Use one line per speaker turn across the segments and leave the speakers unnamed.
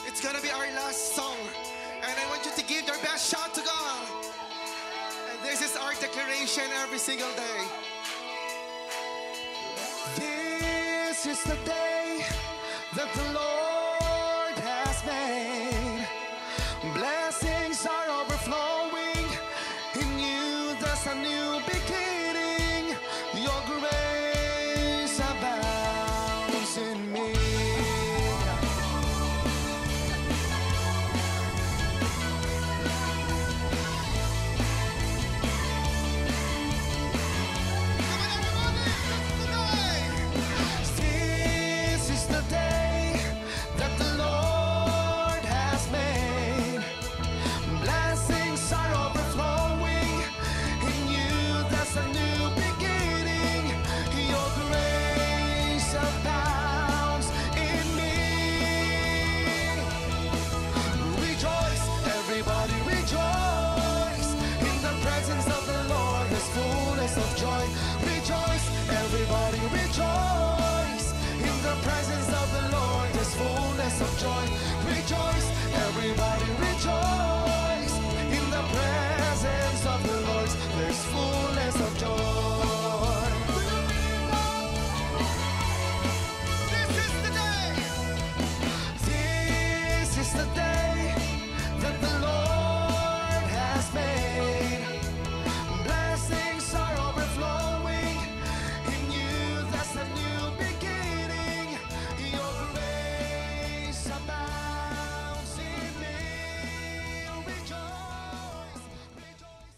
It's gonna be our last song. And I want you to give your best shot to God. And this is our declaration every single day. This is the day that the Lord has made. Blessings are overflowing. In you there's a new beginning. Your grace abounds in me. This is the day that the Lord has made. Blessings are overflowing. In you there's a new beginning. Your grace abounds in me. Rejoice, everybody rejoice. In the presence of the Lord there's fullness of joy. Rejoice, everybody rejoice. In the presence of the Lord there's fullness of joy. Rejoice, everybody rejoice. In the presence of the Lord there's fullness of joy. This is the day. This is the day that the Lord has made. Blessings are overflowing. In you there's a new beginning. Your grace abounds in me. Rejoice, rejoice.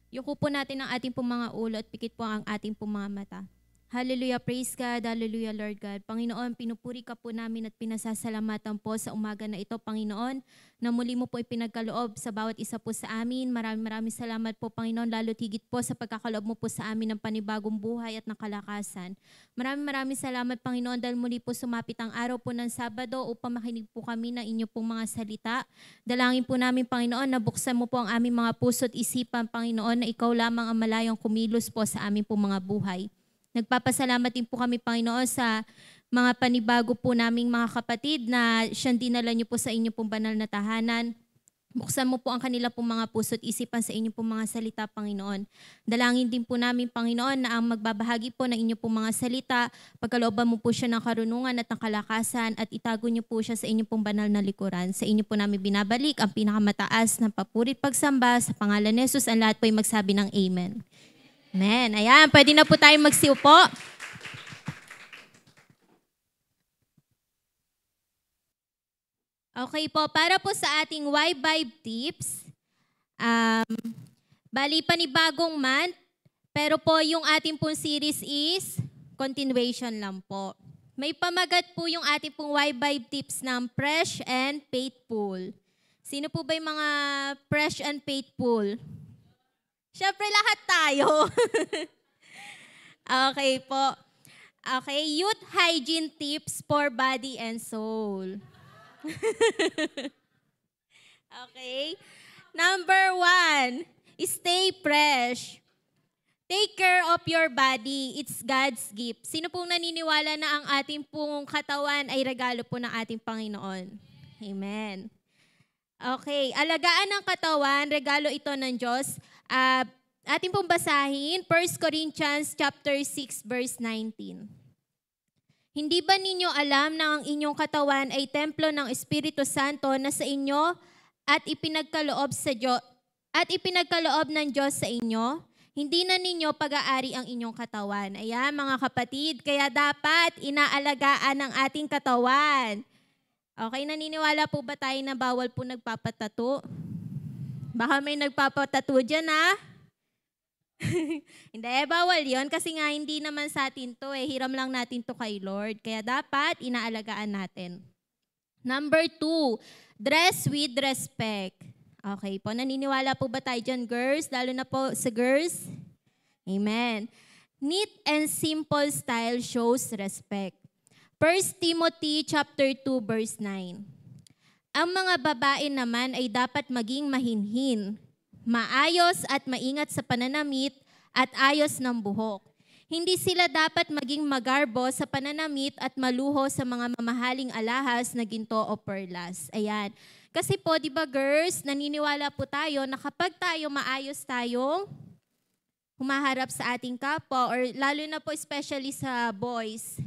Yuko po natin ang ating pong mga ulo at pikit po ang ating pong mga mata. Hallelujah, praise God, hallelujah, Lord God. Panginoon, pinupuri ka po namin at pinasasalamatan po sa umaga na ito, Panginoon, na muli mo po ipinagkaloob sa bawat isa po sa amin. Maraming salamat po, Panginoon, lalo higit po sa pagkakaloob mo po sa amin ng panibagong buhay at ng kalakasan. Maraming salamat, Panginoon, dahil muli po sumapit ang araw po ng Sabado upang makinig po kami ng inyo pong mga salita. Dalangin po namin, Panginoon, na buksan mo po ang aming mga puso at isipan, Panginoon, na ikaw lamang ang malayang kumilos po sa aming pong mga buhay. Nagpapasalamat din po kami, Panginoon, sa mga panibago po naming mga kapatid na siyang dinala niyo po sa inyo pong banal na tahanan. Buksan mo po ang kanila pong mga puso at isipan sa inyo pong mga salita, Panginoon. Dalangin din po namin, Panginoon, na ang magbabahagi po ng inyo pong mga salita, pagkalooban mo po siya ng karunungan at ng kalakasan at itago niyo po siya sa inyo pong banal na likuran. Sa inyo po namin binabalik ang pinakamataas na papuri at pagsamba sa pangalan ni Jesus. Ang lahat po ay magsabi ng Amen. Amen. Ayan, pwede na po tayo magsiupo. Okay po, para po sa ating Y-Vibe tips, bali panibagong month, pero po yung ating pong series is continuation lang po. May pamagat po yung ating pong Y-Vibe tips ng Fresh and Faithful. Sino po ba yung mga fresh and faithful? Siyempre lahat tayo. Okay po. Okay, youth hygiene tips for body and soul. Okay. Number 1, stay fresh. Take care of your body. It's God's gift. Sino pong naniniwala na ang ating pong katawan ay regalo po ng ating Panginoon? Amen. Okay, alagaan ng katawan, regalo ito ng Diyos. Ating pong basahin, 1 Corinthians chapter 6, verse 19. Hindi ba ninyo alam na ang inyong katawan ay templo ng Espiritu Santo na sa inyo at ipinagkaloob ng Diyos sa inyo? Hindi na ninyo pag-aari ang inyong katawan. Ayan, mga kapatid, kaya dapat inaalagaan ang ating katawan. Okay, naniniwala po ba tayo na bawal po nagpapatato? Baka may nagpapatato dyan, ha? Hindi, bawal yon kasi nga hindi naman sa atin to hiram lang natin to kay Lord. Kaya dapat inaalagaan natin. Number 2, dress with respect. Okay po, naniniwala po ba tayo dyan, girls? Lalo na po sa girls? Amen. Neat and simple style shows respect. 1 Timothy chapter 2, verse 9. Ang mga babae naman ay dapat maging mahinhin, maayos at maingat sa pananamit at ayos ng buhok. Hindi sila dapat maging magarbo sa pananamit at maluho sa mga mamahaling alahas na ginto o perlas. Ayan. Kasi po, di ba girls, naniniwala po tayo na kapag tayo maayos tayong humaharap sa ating kapwa, or lalo na po especially sa boys,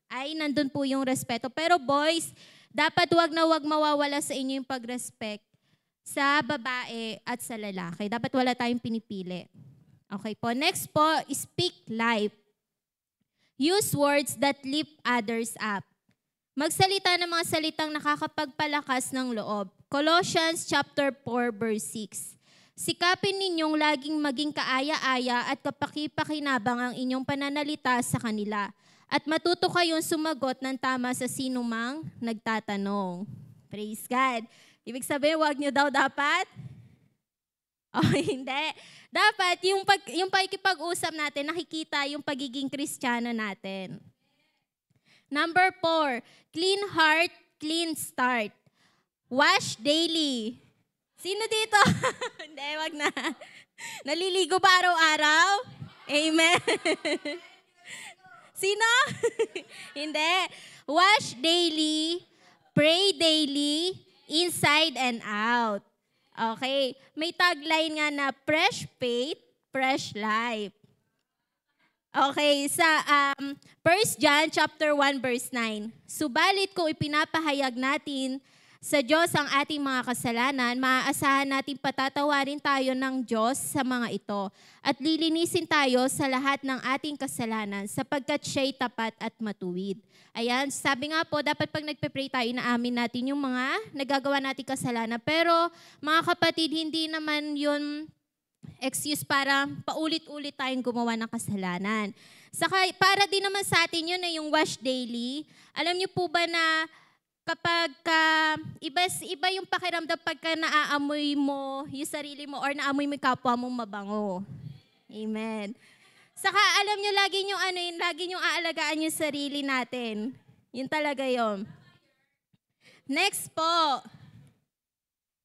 ay nandun po yung respeto. Pero boys, dapat wag na wag mawawala sa inyo yung pag-respect sa babae at sa lalaki. Dapat wala tayong pinipili. Okay po. Next po, speak life. Use words that lift others up. Magsalita ng mga salitang nakakapagpalakas ng loob. Colossians chapter 4 verse 6. Sikapin ninyong laging maging kaaya-aya at kapakipakinabang ang inyong pananalita sa kanila. At matuto kayong sumagot ng tama sa sinumang nagtatanong. Praise God. Ibig sabihin, wag nyo daw dapat? Hindi. Dapat, yung pakikipag-usap natin, nakikita yung pagiging Kristiyano natin. Number 4, clean heart, clean start. Wash daily. Sino dito? Hindi, wag na. Naliligo ba araw-araw? Amen. Sino? Hindi. Wash daily, pray daily, inside and out. Okay. May tagline nga na fresh faith, fresh life. Okay, sa 1 John chapter 1 verse 9. Subalit kung ipinapahayag natin sa Diyos ang ating mga kasalanan, maaasahan natin patatawarin tayo ng Diyos sa mga ito at lilinisin tayo sa lahat ng ating kasalanan sapagkat siya'y tapat at matuwid. Ayan, sabi nga po, dapat pag nagpe-pray tayo, inaamin natin yung mga nagagawa nating kasalanan. Pero mga kapatid, hindi naman yun excuse para paulit-ulit tayong gumawa ng kasalanan. Saka para din naman sa atin yun na yung wash daily. Alam niyo po ba na kapag iba yung pakiramdam pagka naaamoy mo yung sarili mo or naamoy mo yung kapwa mo mabango. Amen. Saka alam nyo, lagi nyo aalagaan yung sarili natin. Yun talaga yun. Next po.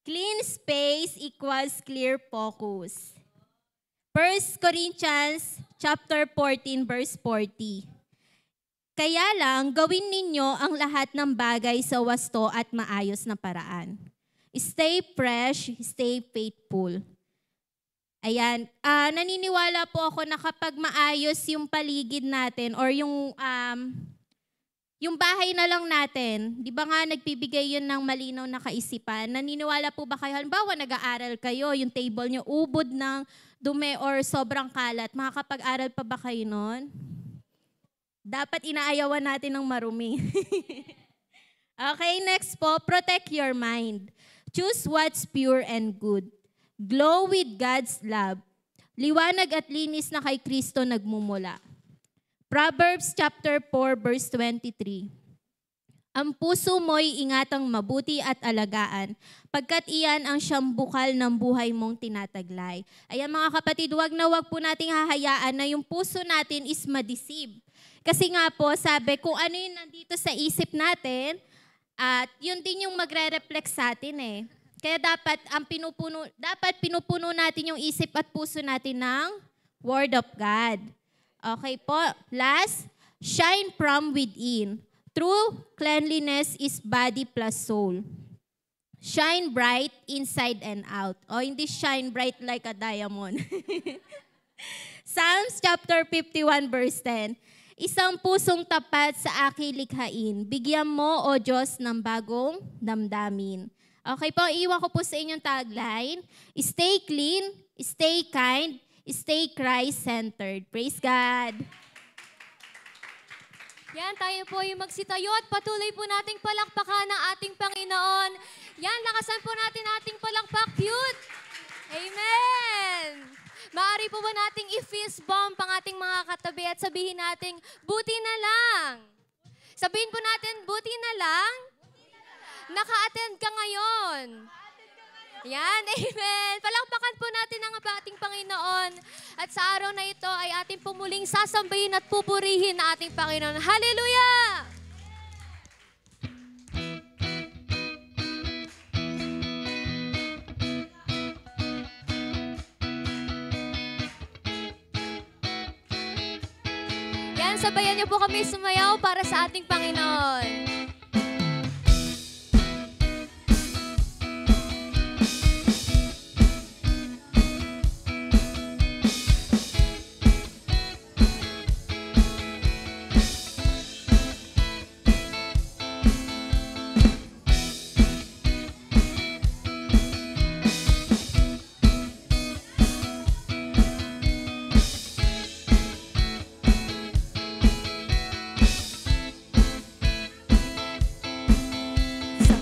Clean space equals clear focus. 1 Corinthians chapter 14 verse 40. Kaya lang, gawin ninyo ang lahat ng bagay sa wasto at maayos na paraan. Stay fresh, stay faithful. Ayan, naniniwala po ako na kapag maayos yung paligid natin or yung bahay na lang natin, di ba nga nagbibigay yun ng malinaw na kaisipan? Naniniwala po ba kayo, halimbawa nag-aaral kayo, yung table nyo ubod ng dumi or sobrang kalat, makakapag-aral pa ba kayo nun? Dapat inaayawan natin ng marumi. Okay, next po, protect your mind. Choose what's pure and good. Glow with God's love. Liwanag at linis na kay Kristo nagmumula. Proverbs chapter 4 verse 23. Ang puso mo'y ingatang mabuti at alagaan, pagkat iyan ang siyang bukal ng buhay mong tinataglay. Ayan mga kapatid, wag na wag po nating hahayaan na yung puso natin is ma-deceive. Kasi nga po, sabi, kung ano yung nandito sa isip natin, at yun din yung magre-reflect sa atin eh. Kaya dapat pinupuno natin yung isip at puso natin ng Word of God. Okay po. Last, shine from within. True cleanliness is body plus soul. Shine bright inside and out. O hindi shine bright like a diamond. Psalms chapter 51 verse 10. Isang pusong tapat sa aking likhain. Bigyan mo, O Diyos, ng bagong damdamin. Okay po, iwan ko po sa inyong tagline. Stay clean, stay kind, stay Christ-centered. Praise God.
Yan, tayo po yung magsitayo at patuloy po nating palakpakan ng ating Panginoon. Yan, lakasan po natin ating palakpak. Cute! Amen! Maaari po ba nating i-fist bump ang ating mga katabi at sabihin natin, buti na lang. Sabihin po natin, buti na lang. Naka-attend ka ngayon. Yan, amen. Palakpakan po natin ang ating Panginoon. At sa araw na ito ay ating pumuling sasambahin at pupurihin na ating Panginoon. Hallelujah! sabayan niyo po kami sumayaw para sa ating Panginoon.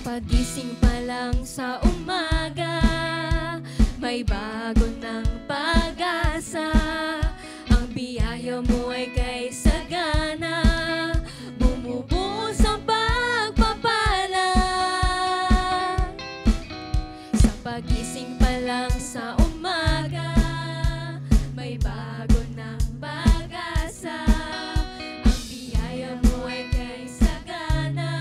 Pagising pa lang sa umaga, may bago ng pag-asa. Ang biyaya mo ay kay sagana, bumubuo sa pagpapala. Sa pagising pa lang sa umaga, may bago ng pag-asa. Ang biyaya mo ay kay sagana,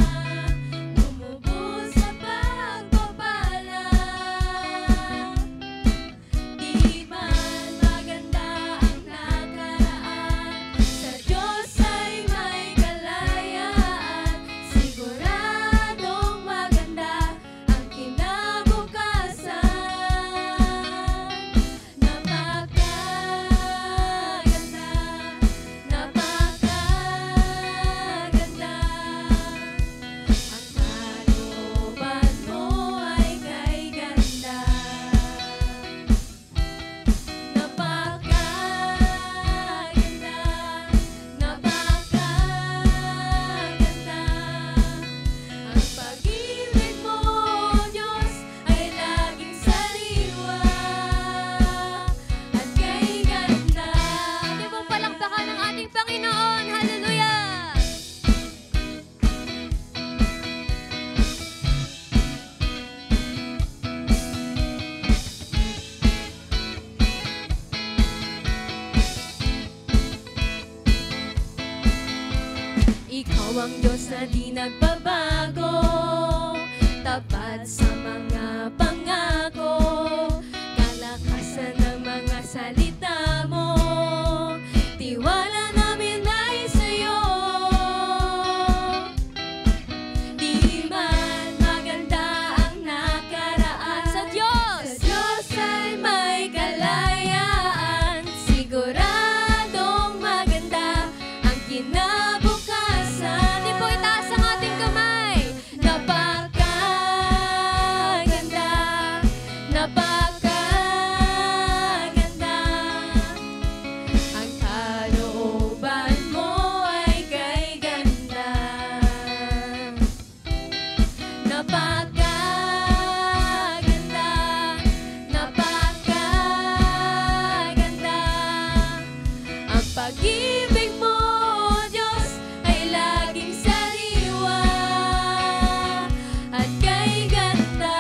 ikaw ang Diyos na di nagbabago, tapat sa mga pangako, kalakasan ng mga salita mo, tiwala namin ay sa'yo. Di man maganda ang nakaraan, sa Diyos ay may kalayaan, siguradong maganda ang kinabukasan. Pag-ibig mo, Diyos, ay laging sariwa at kay ganda.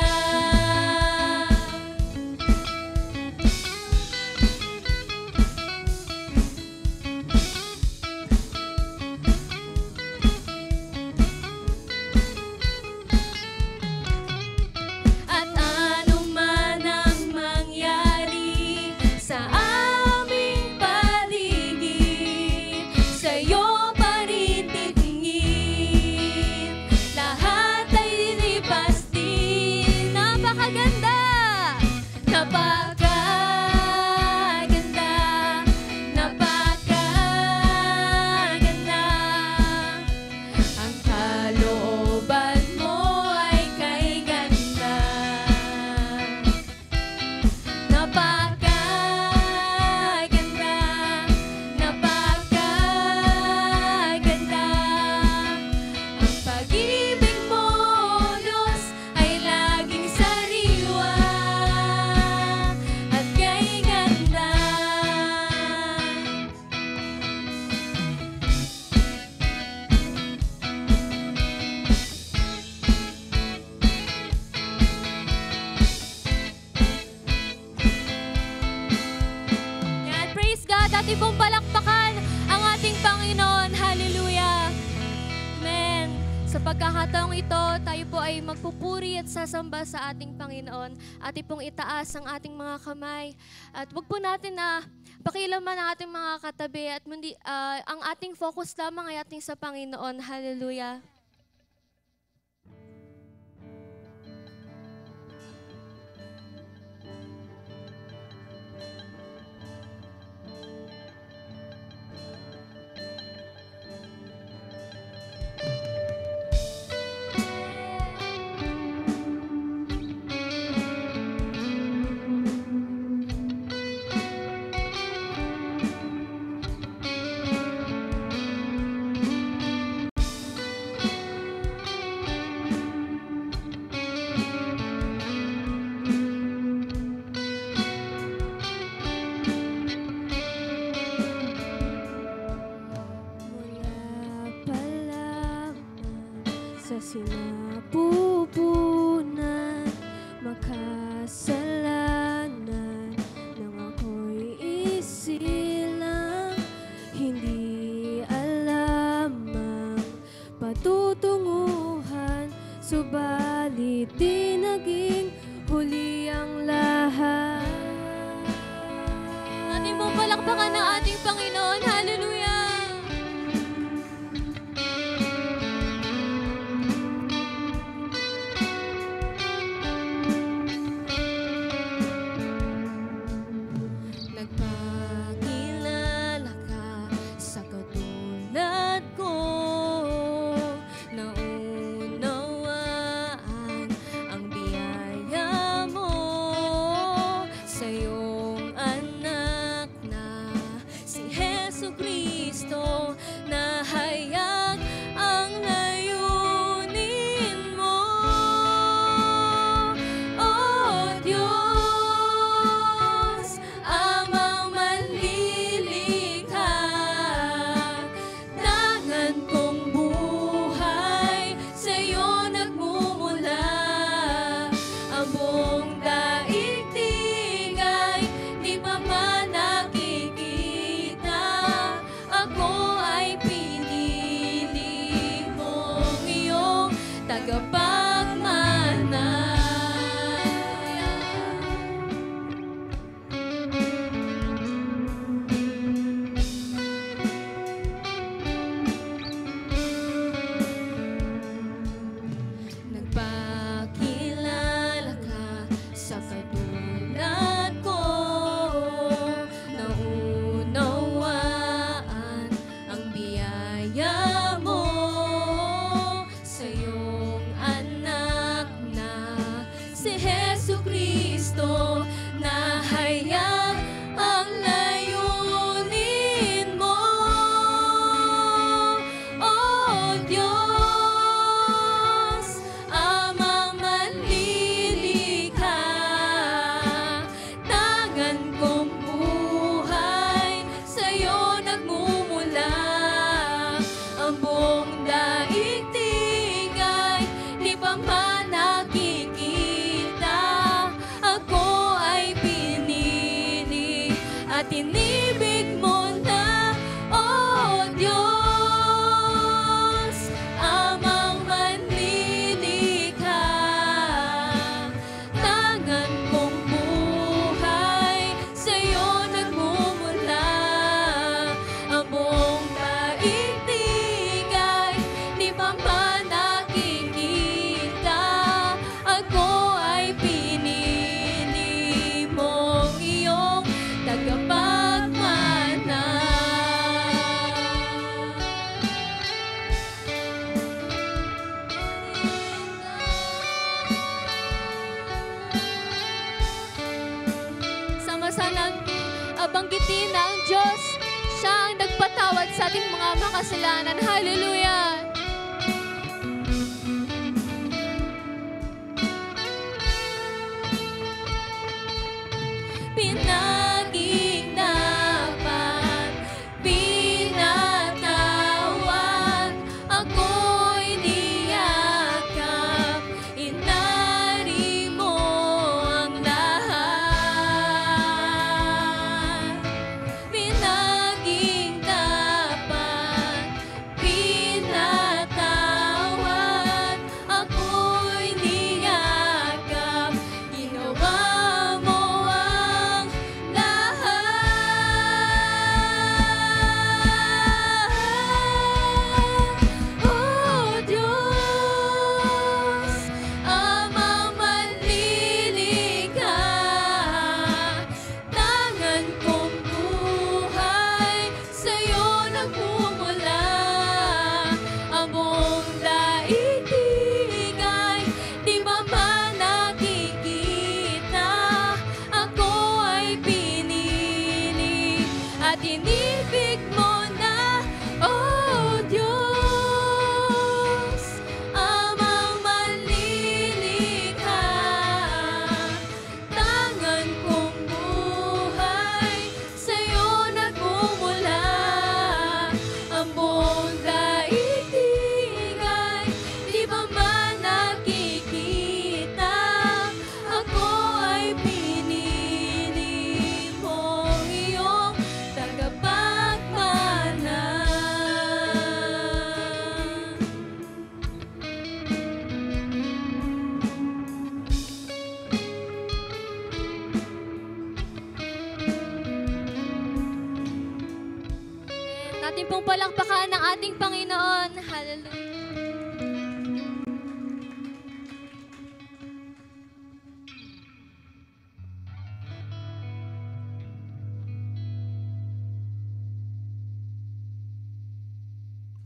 At anong man ang mangyari sa aming paligid, sa'yo pa rin titingin, lahat ay lilipas din. Napakaganda, napakaganda, napakaganda. Ang kalooban mo ay kay ganda. Napakaganda, napakaganda. Ang pag-ibig mo, Diyos, ay laging sariwa at kay ganda. Yan, praise God. Ating pong palakpakan ang ating Panginoon. Hallelujah. Amen. Sa pagkakataong ito, tayo po ay magpupuri at sasamba sa ating Panginoon. Ating pong itaas ang ating mga kamay. At wag po natin na Pakilaman ang ating mga katabi at ang ating focus lamang ay ating sa Panginoon. Hallelujah.
Sinapupunan, makasalanan nang ako'y isilang, hindi alam ang patutunguhan, subalit di naging huli ang lahat.
Ating mong palakpakan ng ating Panginoon. Hallelujah!
Nagpakilala ka sa katulad ko, naunawaan ang biyaya mo sa iyong anak na si Jesucristo, na hayag ang layunin mo. O Diyos, amang manlilikha, tangan kong buhay sa iyo nagmumula. Ang buong daigdig ay di pa man nakikita, ako ay pinili mong iyong tagapagmana. Nagpakilala ka sa katulad ko, naunawaan ang biyaya mo sa iyong anak na si Jesucristo, na hayag ang layunin mo. O Diyos, amang manlilikha, tangan kong buhay sa iyo nagmumula. Ang buong daigdig ay di pa man nakikita, ako ay pinili at inibig mo na. O Diyos, amang manlilikha, tangan kong buhay sa iyo nagmumula. Ang buong daigdig ay di pa man nakikita, ako ay pinili mong iyong tagapagmana.
Sama-sama banggitin na ang Diyos, siya ang nagpatawad sa ating mga makasalanan. Hallelujah!
Pinagignapan, pinatawad, ako'y niyakap, inari mo ang lahat. Pinagignapan, pinatawad,
natin pong palakpakan ng ating Panginoon. Hallelujah.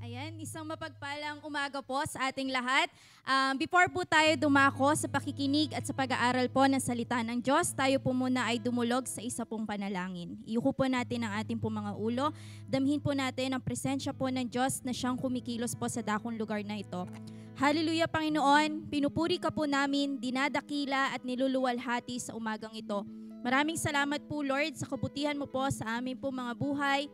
Ayan, isang mapagpalang umaga po sa ating lahat. Before po tayo dumako sa pakikinig at sa pag-aaral po ng salita ng Diyos, tayo po muna ay dumulog sa isa pong panalangin. Iyuko po natin ang ating pong mga ulo. Damhin po natin ang presensya po ng Diyos na siyang kumikilos po sa dakong lugar na ito. Hallelujah, Panginoon, pinupuri ka po namin, dinadakila at niluluwalhati sa umagang ito. Maraming salamat po, Lord, sa kabutihan mo po sa aming po mga buhay,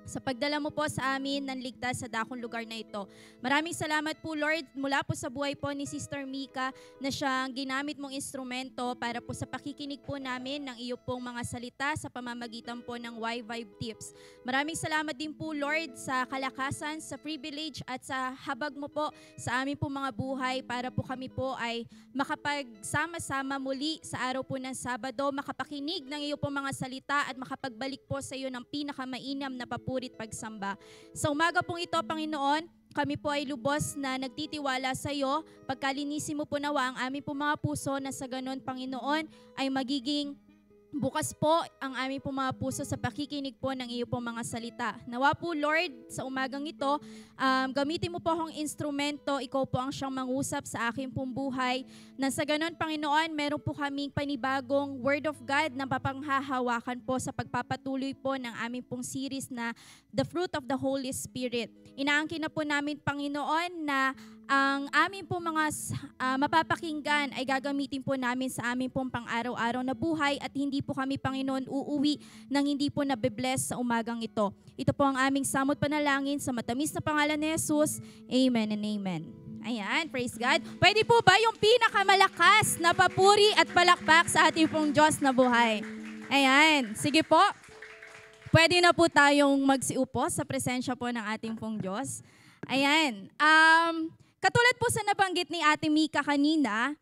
sa pagdala mo po sa amin ng ligtas sa dakong lugar na ito. Maraming salamat po, Lord, mula po sa buhay po ni Sister Mika na siyang ginamit mong instrumento para po sa pakikinig po namin ng iyo pong mga salita sa pamamagitan po ng Y-Vibe Tips. Maraming salamat din po, Lord, sa kalakasan, sa privilege at sa habag mo po sa amin po mga buhay para po kami po ay makapagsama-sama muli sa araw po ng Sabado, makapakinig ng iyo pong mga salita at makapagbalik po sa iyo ng pinakamainam na papuri at pagsamba. Sa umaga pong ito, Panginoon, kami po ay lubos na nagtitiwala sa iyo. Pagkalinisin mo po nawa ang aming po mga puso na sa ganon, Panginoon, ay magiging bukas po ang aming po mga puso sa pakikinig po ng iyo pong mga salita. Nawa po, Lord, sa umagang ito, gamitin mo po akong instrumento, ikaw po ang siyang mangusap sa aking pong buhay. Na sa ganon, Panginoon, meron po kaming panibagong Word of God na papanghahawakan po sa pagpapatuloy po ng aming pong series na The Fruit of the Holy Spirit. Inaangkin na po namin, Panginoon, na ang aming pong mga mapapakinggan ay gagamitin po namin sa aming pong pang-araw-araw na buhay at hindi po kami, Panginoon, uuwi nang hindi po nabibless sa umagang ito. Ito po ang aming samot panalangin sa matamis na pangalan ni Jesus. Amen and amen. Ayan, praise God. Pwede po ba yung pinakamalakas na papuri at palakpak sa ating pong Diyos na buhay? Ayan, sige po. Pwede na po tayong magsiupo sa presensya po ng ating pong Diyos. Ayan. Katulad po sa nabanggit ni Ate Mika kanina,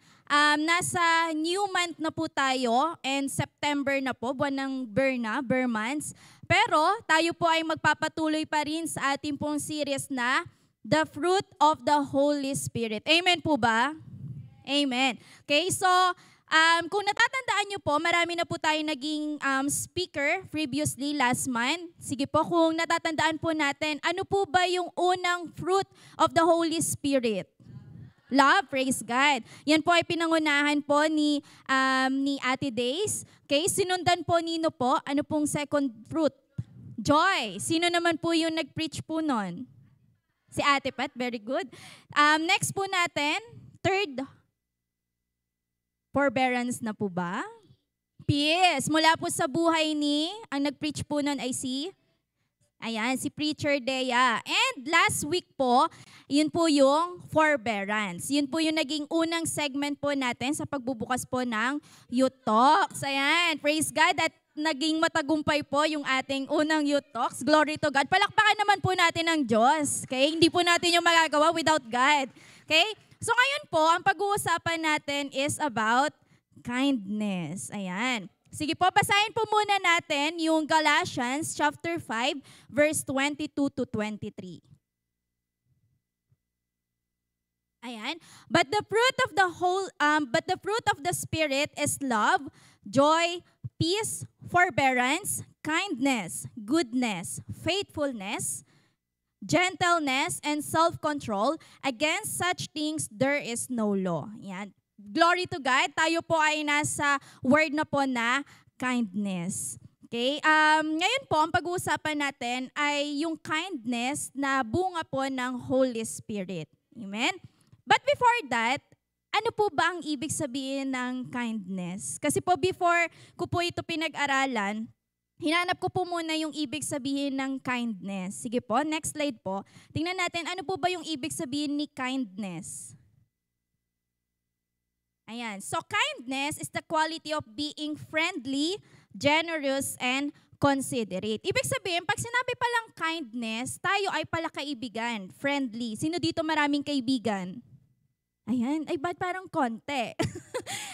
nasa new month na po tayo and September na po, buwan ng Bear months. Pero tayo po ay magpapatuloy pa rin sa ating pong series na The Fruit of the Holy Spirit. Amen po ba? Amen. Okay, so kung natatandaan nyo po, marami na po tayo naging speaker previously last month. Sige po, kung natatandaan po natin, ano po ba yung unang fruit of the Holy Spirit? Love, praise God. Yan po ay pinangunahan po ni Ate Days. Okay, sinundan po nino po, ano pong second fruit? Joy. Sino naman po yung nag-preach po nun? Si Ate Pat, very good. Next po natin, third, forbearance na po ba? Peace. Mula po sa buhay ang nag-preach po nun ay si Preacher Dea. And last week po, yun po yung forbearance. Yun po yung naging unang segment po natin sa pagbubukas po ng Youth Talks. Ayan, praise God. At naging matagumpay po yung ating unang Youth Talks. Glory to God. Palakpakan naman po natin ang Diyos. Okay? Hindi po natin yung magagawa without God. Okay? So ngayon po, ang pag-uusapan natin is about kindness. Ayan. Sige po, basahin po muna natin yung Galatians chapter 5, verse 22 to 23. Ayan. But the fruit of the Spirit is love, joy, peace, forbearance, kindness, goodness, faithfulness, gentleness, and self-control. Against such things, there is no law. Yan. Glory to God. Tayo po ay nasa word na po na kindness. Okay? Ngayon po, ang pag-uusapan natin ay yung kindness na bunga po ng Holy Spirit. Amen? But before that, ano po ba ang ibig sabihin ng kindness? Kasi po before ko po ito pinag-aralan, hinanap ko po muna yung ibig sabihin ng kindness. Sige po, next slide po. Tingnan natin, ano po ba yung ibig sabihin ni kindness? Ayan. So, kindness is the quality of being friendly, generous, and considerate. Ibig sabihin, pag sinabi palang kindness, tayo ay palakaibigan, friendly. Sino dito maraming kaibigan? Ayan, ay ba't parang konti?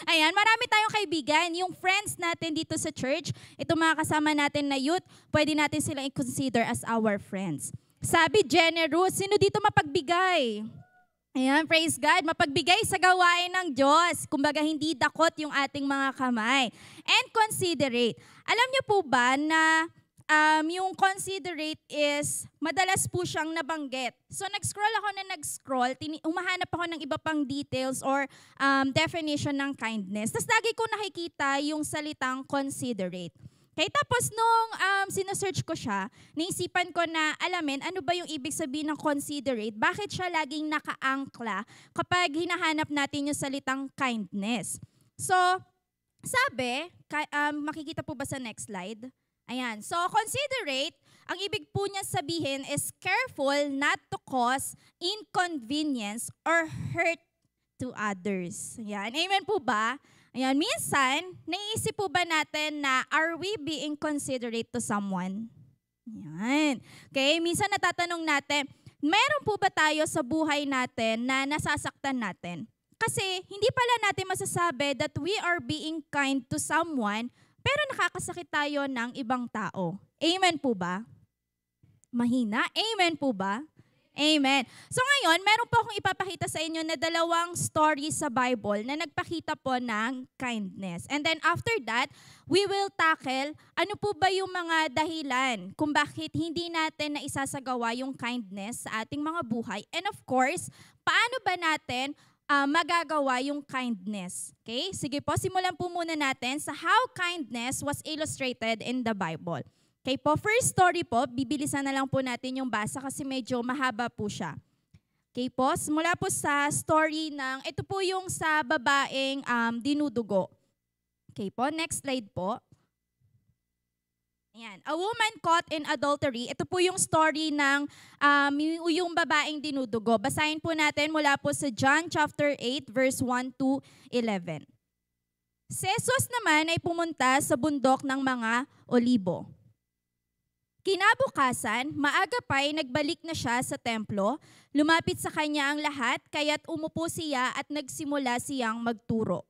Ayan, marami tayong kaibigan. Yung friends natin dito sa church, itong mga kasama natin na youth, pwede natin silang i-consider as our friends. Sabi, generous. Sino dito mapagbigay? Ayan, praise God. Mapagbigay sa gawain ng Diyos. Kumbaga, hindi dakot yung ating mga kamay. And considerate. Alam niyo po ba na yung considerate is, madalas po siyang nabanggit. So, nag-scroll, umahanap ako ng iba pang details or definition ng kindness. Tapos, lagi ko nakikita yung salitang considerate. Okay, tapos nung sinesearch ko siya, naisipan ko na alamin ano ba yung ibig sabihin ng considerate, bakit siya laging nakaangkla kapag hinahanap natin yung salitang kindness. So, sabi, makikita po ba sa next slide? Ayan, so considerate, ang ibig po niya sabihin is careful not to cause inconvenience or hurt to others. Ayan, amen po ba? Ayan, minsan, naiisip po ba natin na are we being considerate to someone? Ayan. Okay, minsan natatanong natin, meron po ba tayo sa buhay natin na nasasaktan natin? Kasi hindi pala natin masasabi that we are being kind to someone, pero nakakasakit tayo ng ibang tao. Amen po ba? Mahina? Amen po ba? Amen. So ngayon, meron po akong ipapakita sa inyo na dalawang story sa Bible na nagpakita po ng kindness. And then after that, we will tackle ano po ba yung mga dahilan kung bakit hindi natin na isasagawa yung kindness sa ating mga buhay. And of course, paano ba natin magagawa yung kindness? Okay? Sige po, simulan po muna natin sa how kindness was illustrated in the Bible. Okay po, first story po, bibilisan na lang po natin yung basa kasi medyo mahaba po siya. Okay po, mula po sa story ng, ito po yung sa babaeng dinudugo. Okay po, next slide po. Ayan, a woman caught in adultery. Ito po yung story ng yung babaeng dinudugo. Basahin po natin mula po sa John chapter 8 verse 1 to 11. Si Jesus naman ay pumunta sa bundok ng mga Olibo. Kinabukasan, maaga pa'y nagbalik na siya sa templo, lumapit sa kanya ang lahat, kaya't umupo siya at nagsimula siyang magturo.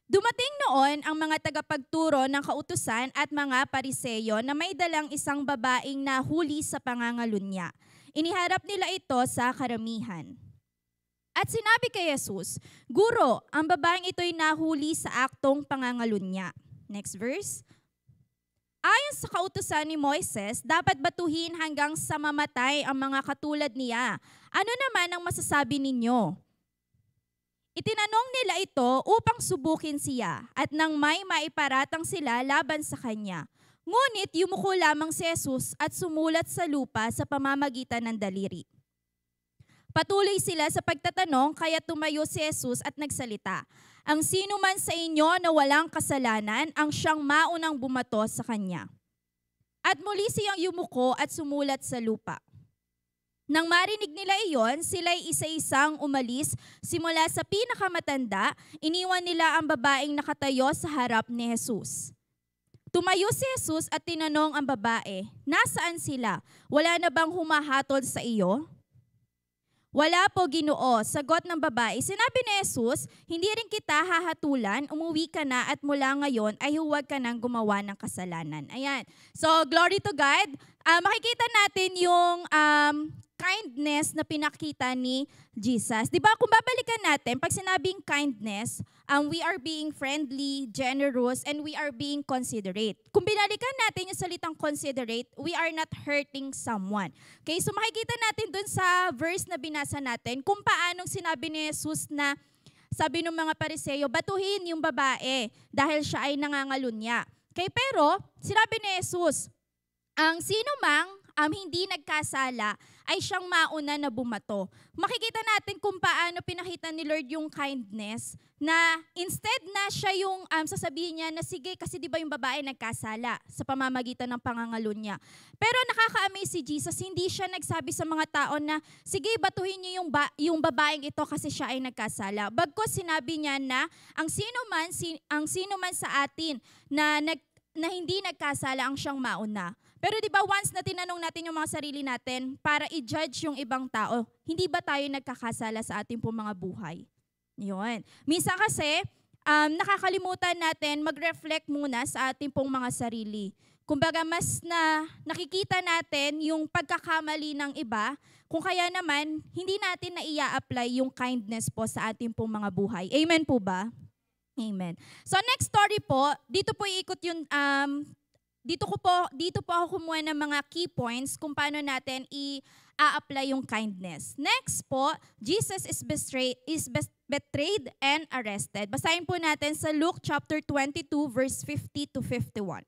Dumating noon ang mga tagapagturo ng kautusan at mga pariseyo na may dalang isang babaeng nahuli sa pangangalunya. Iniharap nila ito sa karamihan. At sinabi kay Jesus, Guro, ang babaeng ito'y nahuli sa aktong pangangalunya. Next verse. Ayon sa kautusan ni Moises, dapat batuhin hanggang sa mamatay ang mga katulad niya. Ano naman ang masasabi ninyo? Itinanong nila ito upang subukin siya at nang may maiparatang sila laban sa kanya. Ngunit yumuko lamang si Jesus at sumulat sa lupa sa pamamagitan ng daliri. Patuloy sila sa pagtatanong kaya tumayo si Jesus at nagsalita. Ang sino man sa inyo na walang kasalanan ang siyang maunang bumato sa kanya. At muli siyang yumuko at sumulat sa lupa. Nang marinig nila iyon, sila'y isa-isang umalis, simula sa pinakamatanda, iniwan nila ang babaeng nakatayo sa harap ni Jesus. Tumayo si Jesus at tinanong ang babae, nasaan sila? Wala na bang humahatol sa iyo? Wala po, Ginoo, sagot ng babae. Sinabi ni Jesus, hindi rin kita hahatulan, umuwi ka na at mula ngayon ay huwag ka nang gumawa ng kasalanan. Ayan. So, glory to God. Makikita natin yung kindness na pinakita ni Jesus. Di ba, kung babalikan natin, pag sinabing kindness, we are being friendly, generous, and we are being considerate. Kung binalikan natin yung salitang considerate, we are not hurting someone. Okay, so makikita natin dun sa verse na binasa natin kung paanong sinabi ni Jesus na sabi ng mga pariseyo, batuhin yung babae dahil siya ay nangangalunya. Okay, pero sinabi ni Jesus, ang sino mang hindi nagkasala ay siyang mauna na bumato. Makikita natin kung paano pinakita ni Lord yung kindness na instead na siya yung sasabihin niya na sige kasi di ba yung babae nagkasala sa pamamagitan ng pangangalunya. Pero nakaka-amaze si Jesus, hindi siya nagsabi sa mga tao na sige batuhin niyo yung babaeng ito kasi siya ay nagkasala. Bagkus sinabi niya na ang sino man sa atin na hindi nagkasala ang siyang mauna. Pero di ba once na tinanong natin yung mga sarili natin para i-judge yung ibang tao, hindi ba tayo nagkakasala sa ating pong mga buhay? Yun. Minsan kasi, nakakalimutan natin mag-reflect muna sa ating pong mga sarili. Kumbaga mas nakikita natin yung pagkakamali ng iba, kung kaya naman hindi natin na i-apply yung kindness po sa ating pong mga buhay. Amen po ba? Amen. So next story po, dito po iikot yung dito po ako kumuha ng mga key points kung paano natin i-apply yung kindness. Next po, Jesus is betrayed and arrested. Basahin po natin sa Luke chapter 22 verse 50 to 51.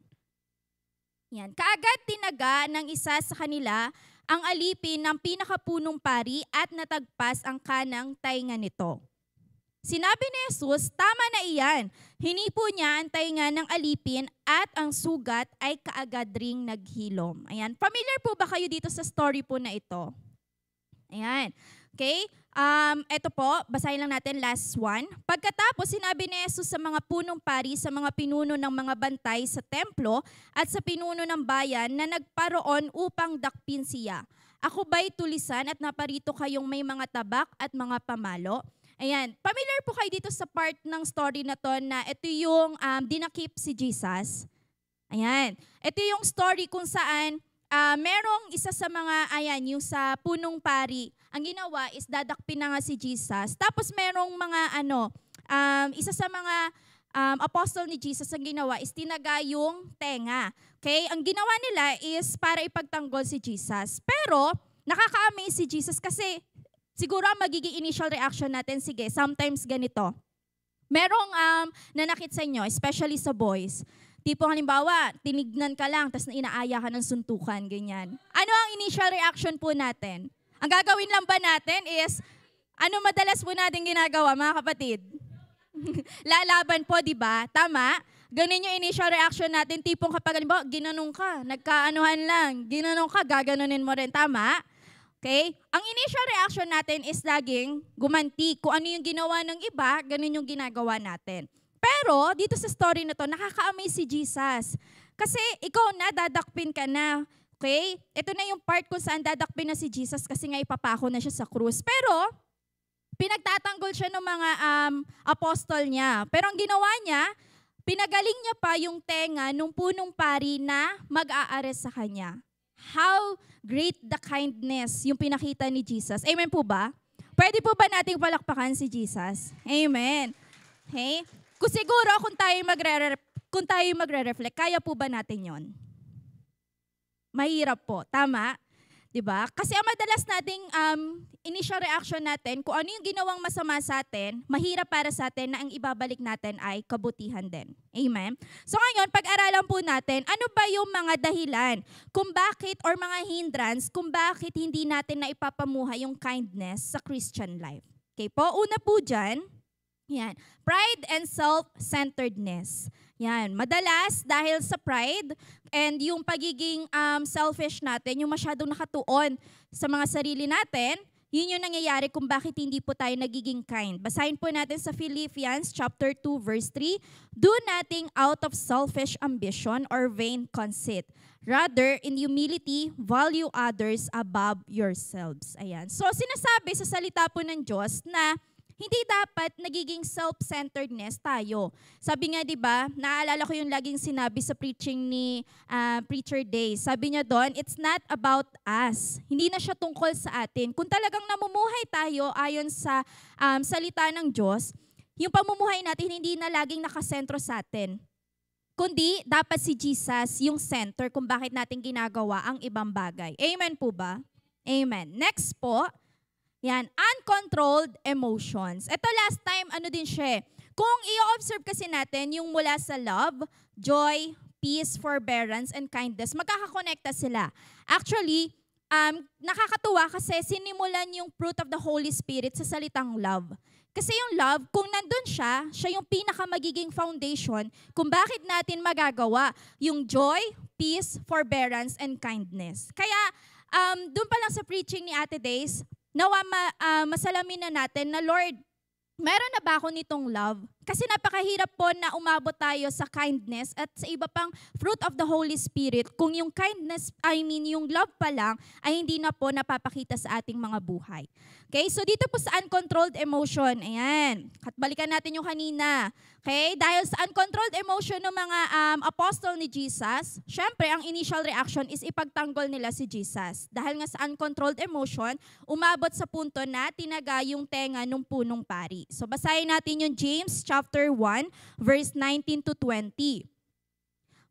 Yan. Kaagad tinaga ng isa sa kanila ang alipin ng pinakapunong pari at natagpas ang kanang tainga nito. Sinabi ni Jesus, tama na iyan. Hinipo niya ang tainga ng alipin at ang sugat ay kaagad ring naghilom. Ayan. Familiar po ba kayo dito sa story po na ito? Ayan. Okay? Ito po, basahin lang natin last one. Pagkatapos, sinabi ni Jesus sa mga punong pari, sa mga pinuno ng mga bantay sa templo at sa pinuno ng bayan na nagparoon upang dakpin siya. Ako ba'y tulisan at naparito kayong may mga tabak at mga pamalo? Ayan. Familiar po kayo dito sa part ng story na to na ito yung dinakip si Jesus. Ayan. Ito yung story kung saan merong isa sa mga, yung sa punong pari, ang ginawa is dadakpin na nga si Jesus. Tapos merong mga isa sa mga apostle ni Jesus ang ginawa is tinaga yung tenga. Okay? Ang ginawa nila is para ipagtanggol si Jesus. Pero nakaka-amaze si Jesus kasi siguro ang magiging initial reaction natin, sige, sometimes ganito. Merong nanakit sa inyo, especially sa boys. Tipong halimbawa, tinignan ka lang, tapos inaaya ka ng suntukan, ganyan. Ano ang initial reaction po natin? Ang gagawin lang ba natin is, ano madalas po natin ginagawa, mga kapatid? Lalaban po, di ba? Tama? Ganun yung initial reaction natin. Tipong kapag, halimbawa, ginanong ka, nagkaanuhan lang, ginanong ka, gaganunin mo rin. Tama? Okay? Ang initial reaction natin is laging gumanti. Kung ano yung ginawa ng iba, ganun yung ginagawa natin. Pero, dito sa story na to, nakaka-amaze si Jesus. Kasi ikaw na, dadakpin ka na. Okay? Ito na yung part kung saan dadakpin na si Jesus kasi nga ipapako na siya sa krus. Pero, pinagtatanggol siya ng mga apostol niya. Pero ang ginawa niya, pinagaling niya pa yung tenga nung punong pari na mag-aares sa kanya. How great the kindness yung pinakita ni Jesus. Amen po ba? Pwede po ba nating palakpakan si Jesus? Amen. Okay? Kung siguro kung tayo magre-reflect, kaya po ba natin yon? Mahirap po. Tama? Diba? Kasi ang madalas nating initial reaction natin, kung ano yung ginawang masama sa atin, mahirap para sa atin na ang ibabalik natin ay kabutihan din. Amen? So ngayon, pag-aralan po natin, ano ba yung mga dahilan kung bakit or mga hindrance kung bakit hindi natin na ipapamuhay yung kindness sa Christian life. Okay po? Una po dyan, yan, pride and self-centeredness. Yan, madalas dahil sa pride and yung pagiging selfish natin, yung masyadong nakatuon sa mga sarili natin, yun yung nangyayari kung bakit hindi po tayo nagiging kind. Basahin po natin sa Philippians chapter 2 verse 3, do nothing out of selfish ambition or vain conceit. Rather, in humility, value others above yourselves. Ayan. So sinasabi sa salita po ng Diyos na hindi dapat nagiging self-centeredness tayo. Sabi nga, di ba, naalala ko yung laging sinabi sa preaching ni Preacher Day. Sabi niya doon, it's not about us. Hindi na siya tungkol sa atin. Kung talagang namumuhay tayo ayon sa salita ng Diyos, yung pamumuhay natin hindi na laging nakasentro sa atin. Kundi dapat si Jesus yung center kung bakit natin ginagawa ang ibang bagay. Amen po ba? Amen. Next po, yan, uncontrolled emotions. Ito last time, ano din siya. Kung i-observe kasi natin yung mula sa love, joy, peace, forbearance, and kindness, magkakakonekta sila. Actually, nakakatuwa kasi sinimulan yung fruit of the Holy Spirit sa salitang love. Kasi yung love, kung nandun siya yung pinakamagiging foundation kung bakit natin magagawa yung joy, peace, forbearance, and kindness. Kaya, dun pa lang sa preaching ni Ate Days, nawa masalamin na natin na, Lord, meron na ba ako nitong love Kasi napakahirap po na umabot tayo sa kindness at sa iba pang fruit of the Holy Spirit kung yung kindness, yung love pa lang ay hindi na po napapakita sa ating mga buhay. Okay, so dito po sa uncontrolled emotion, ayan, balikan natin yung kanina. Okay, dahil sa uncontrolled emotion ng mga apostle ni Jesus, syempre ang initial reaction is ipagtanggol nila si Jesus. Dahil nga sa uncontrolled emotion, umabot sa punto na tinaga yung tenga ng punong pari. So basahin natin yung James chapter 1, verse 19 to 20.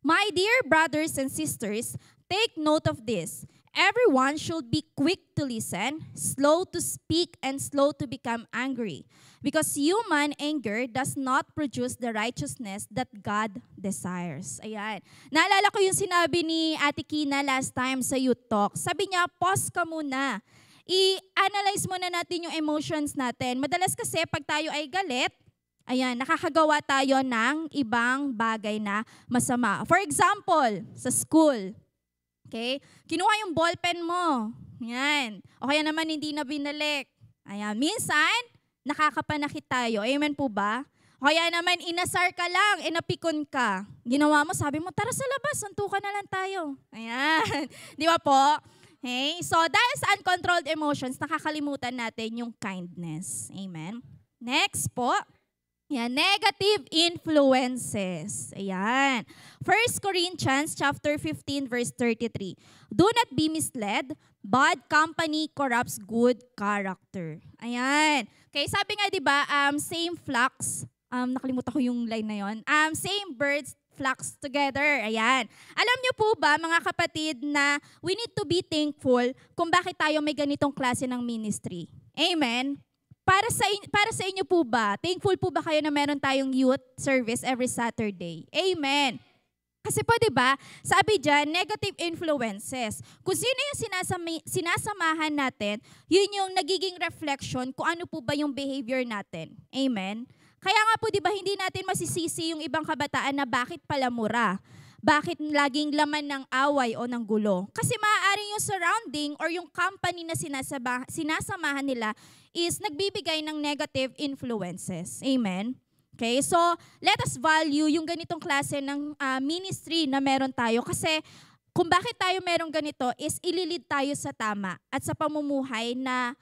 My dear brothers and sisters, take note of this. Everyone should be quick to listen, slow to speak, and slow to become angry. Because human anger does not produce the righteousness that God desires. Ayan. Naalala ko yung sinabi ni Ate Kina last time sa youth talk. Sabi niya, pause ka muna. I-analyze muna natin yung emotions natin. Madalas kasi pag tayo ay galit, ayan, nakakagawa tayo ng ibang bagay na masama. For example, sa school. Okay? Kinuha yung ballpen mo. Yan. O kaya naman hindi na binalik. Ayan. Minsan, nakakapanakit tayo. Amen po ba? O kaya naman, inasar ka lang, napikon ka. Ginawa mo, sabi mo, tara sa labas, suntukan na lang tayo. Ayan. Di ba po? Okay? So, dahil sa uncontrolled emotions, nakakalimutan natin yung kindness. Amen. Next po. Yan, negative influences. Ayan. 1 Corinthians chapter 15 verse 33. Do not be misled. Bad company corrupts good character. Ayan. Okay, sabi nga 'di ba, same flocks. Nakalimutan ko yung line na 'yon. Same birds flocks together. Ayan. Alam niyo po ba, mga kapatid, na we need to be thankful kung bakit tayo may ganitong klase ng ministry. Amen. Para sa inyo po ba, thankful po ba kayo na meron tayong youth service every Saturday? Amen. Kasi po, di ba, sabi dyan, negative influences. Kung sino yung sinasamahan natin, yun yung nagiging reflection kung ano po ba yung behavior natin. Amen. Kaya nga po, di ba, hindi natin masisisi yung ibang kabataan na bakit pala mura. Bakit laging laman ng away o ng gulo? Kasi maaaring yung surrounding or yung company na sinasamahan nila is nagbibigay ng negative influences. Amen? Okay, so let us value yung ganitong klase ng ministry na meron tayo. Kasi kung bakit tayo meron ganito is ililid tayo sa tama at sa pamumuhay na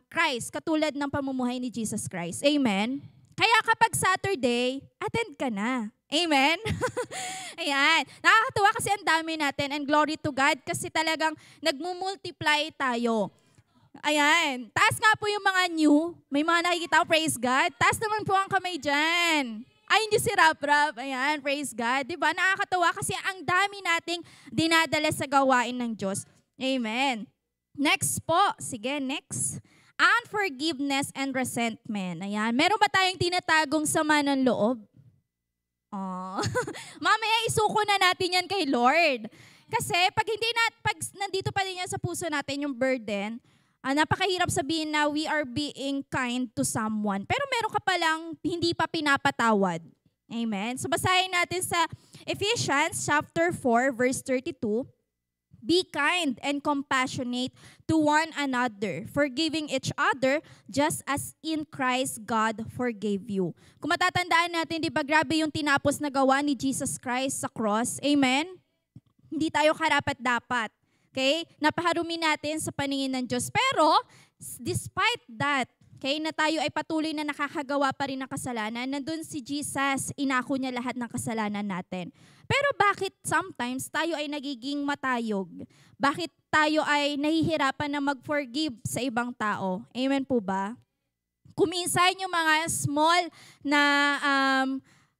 Christ, katulad ng pamumuhay ni Jesus Christ. Amen? Kaya kapag Saturday, attend ka na. Amen? Ayan. Nakakatuwa kasi ang dami natin and glory to God kasi talagang nagmumultiply tayo. Ayan. Taas nga po yung mga new. May mga nakikita ko, praise God. Taas naman po ang kamay dyan. Ay, hindi si Rap-Rap. Ayan, praise God. Diba? Nakakatuwa kasi ang dami nating dinadala sa gawain ng Diyos. Amen. Next po. Sige, next. Unforgiveness and resentment. Ayan. Meron ba tayong tinatagong sama ng loob? Oh. Mamaya isuko na natin yan kay Lord. Kasi pag nandito pa din yan sa puso natin yung burden, napakahirap sabihin na we are being kind to someone. Pero meron ka palang hindi pa pinapatawad. Amen? So basahin natin sa Ephesians chapter 4 verse 32. Be kind and compassionate to one another, forgiving each other just as in Christ God forgave you. Kung matatandaan natin, di ba grabe yung tinapos na gawa ni Jesus Christ sa cross? Amen? Hindi tayo karapat-dapat. Okay? Napaharumi natin sa paningin ng Diyos. Pero, despite that, okay, na tayo ay patuloy na nakakagawa pa rin ng kasalanan, nandun si Jesus, inako niya lahat ng kasalanan natin. Pero bakit sometimes tayo ay nagiging matayog? Bakit tayo ay nahihirapan na mag-forgive sa ibang tao? Amen po ba? Kuminsan yung mga small na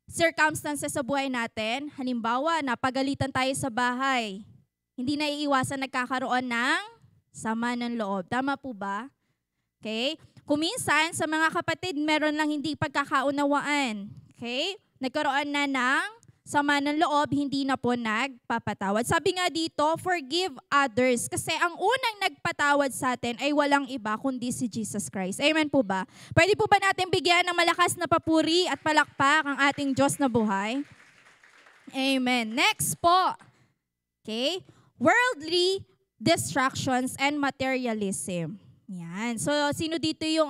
circumstances sa buhay natin, halimbawa, napagalitan tayo sa bahay, hindi na iiwasan nagkakaroon ng sama ng loob. Tama po ba? Okay? Kuminsan, sa mga kapatid, meron lang hindi pagkakaunawaan. Okay? Nagkaroon na ng sama ng loob, hindi na po nagpapatawad. Sabi nga dito, forgive others. Kasi ang unang nagpatawad sa atin ay walang iba kundi si Jesus Christ. Amen po ba? Pwede po ba natin bigyan ng malakas na papuri at palakpak ang ating Diyos na buhay? Amen. Next po. Okay? Worldly distractions and materialism. Yan. So, sino dito yung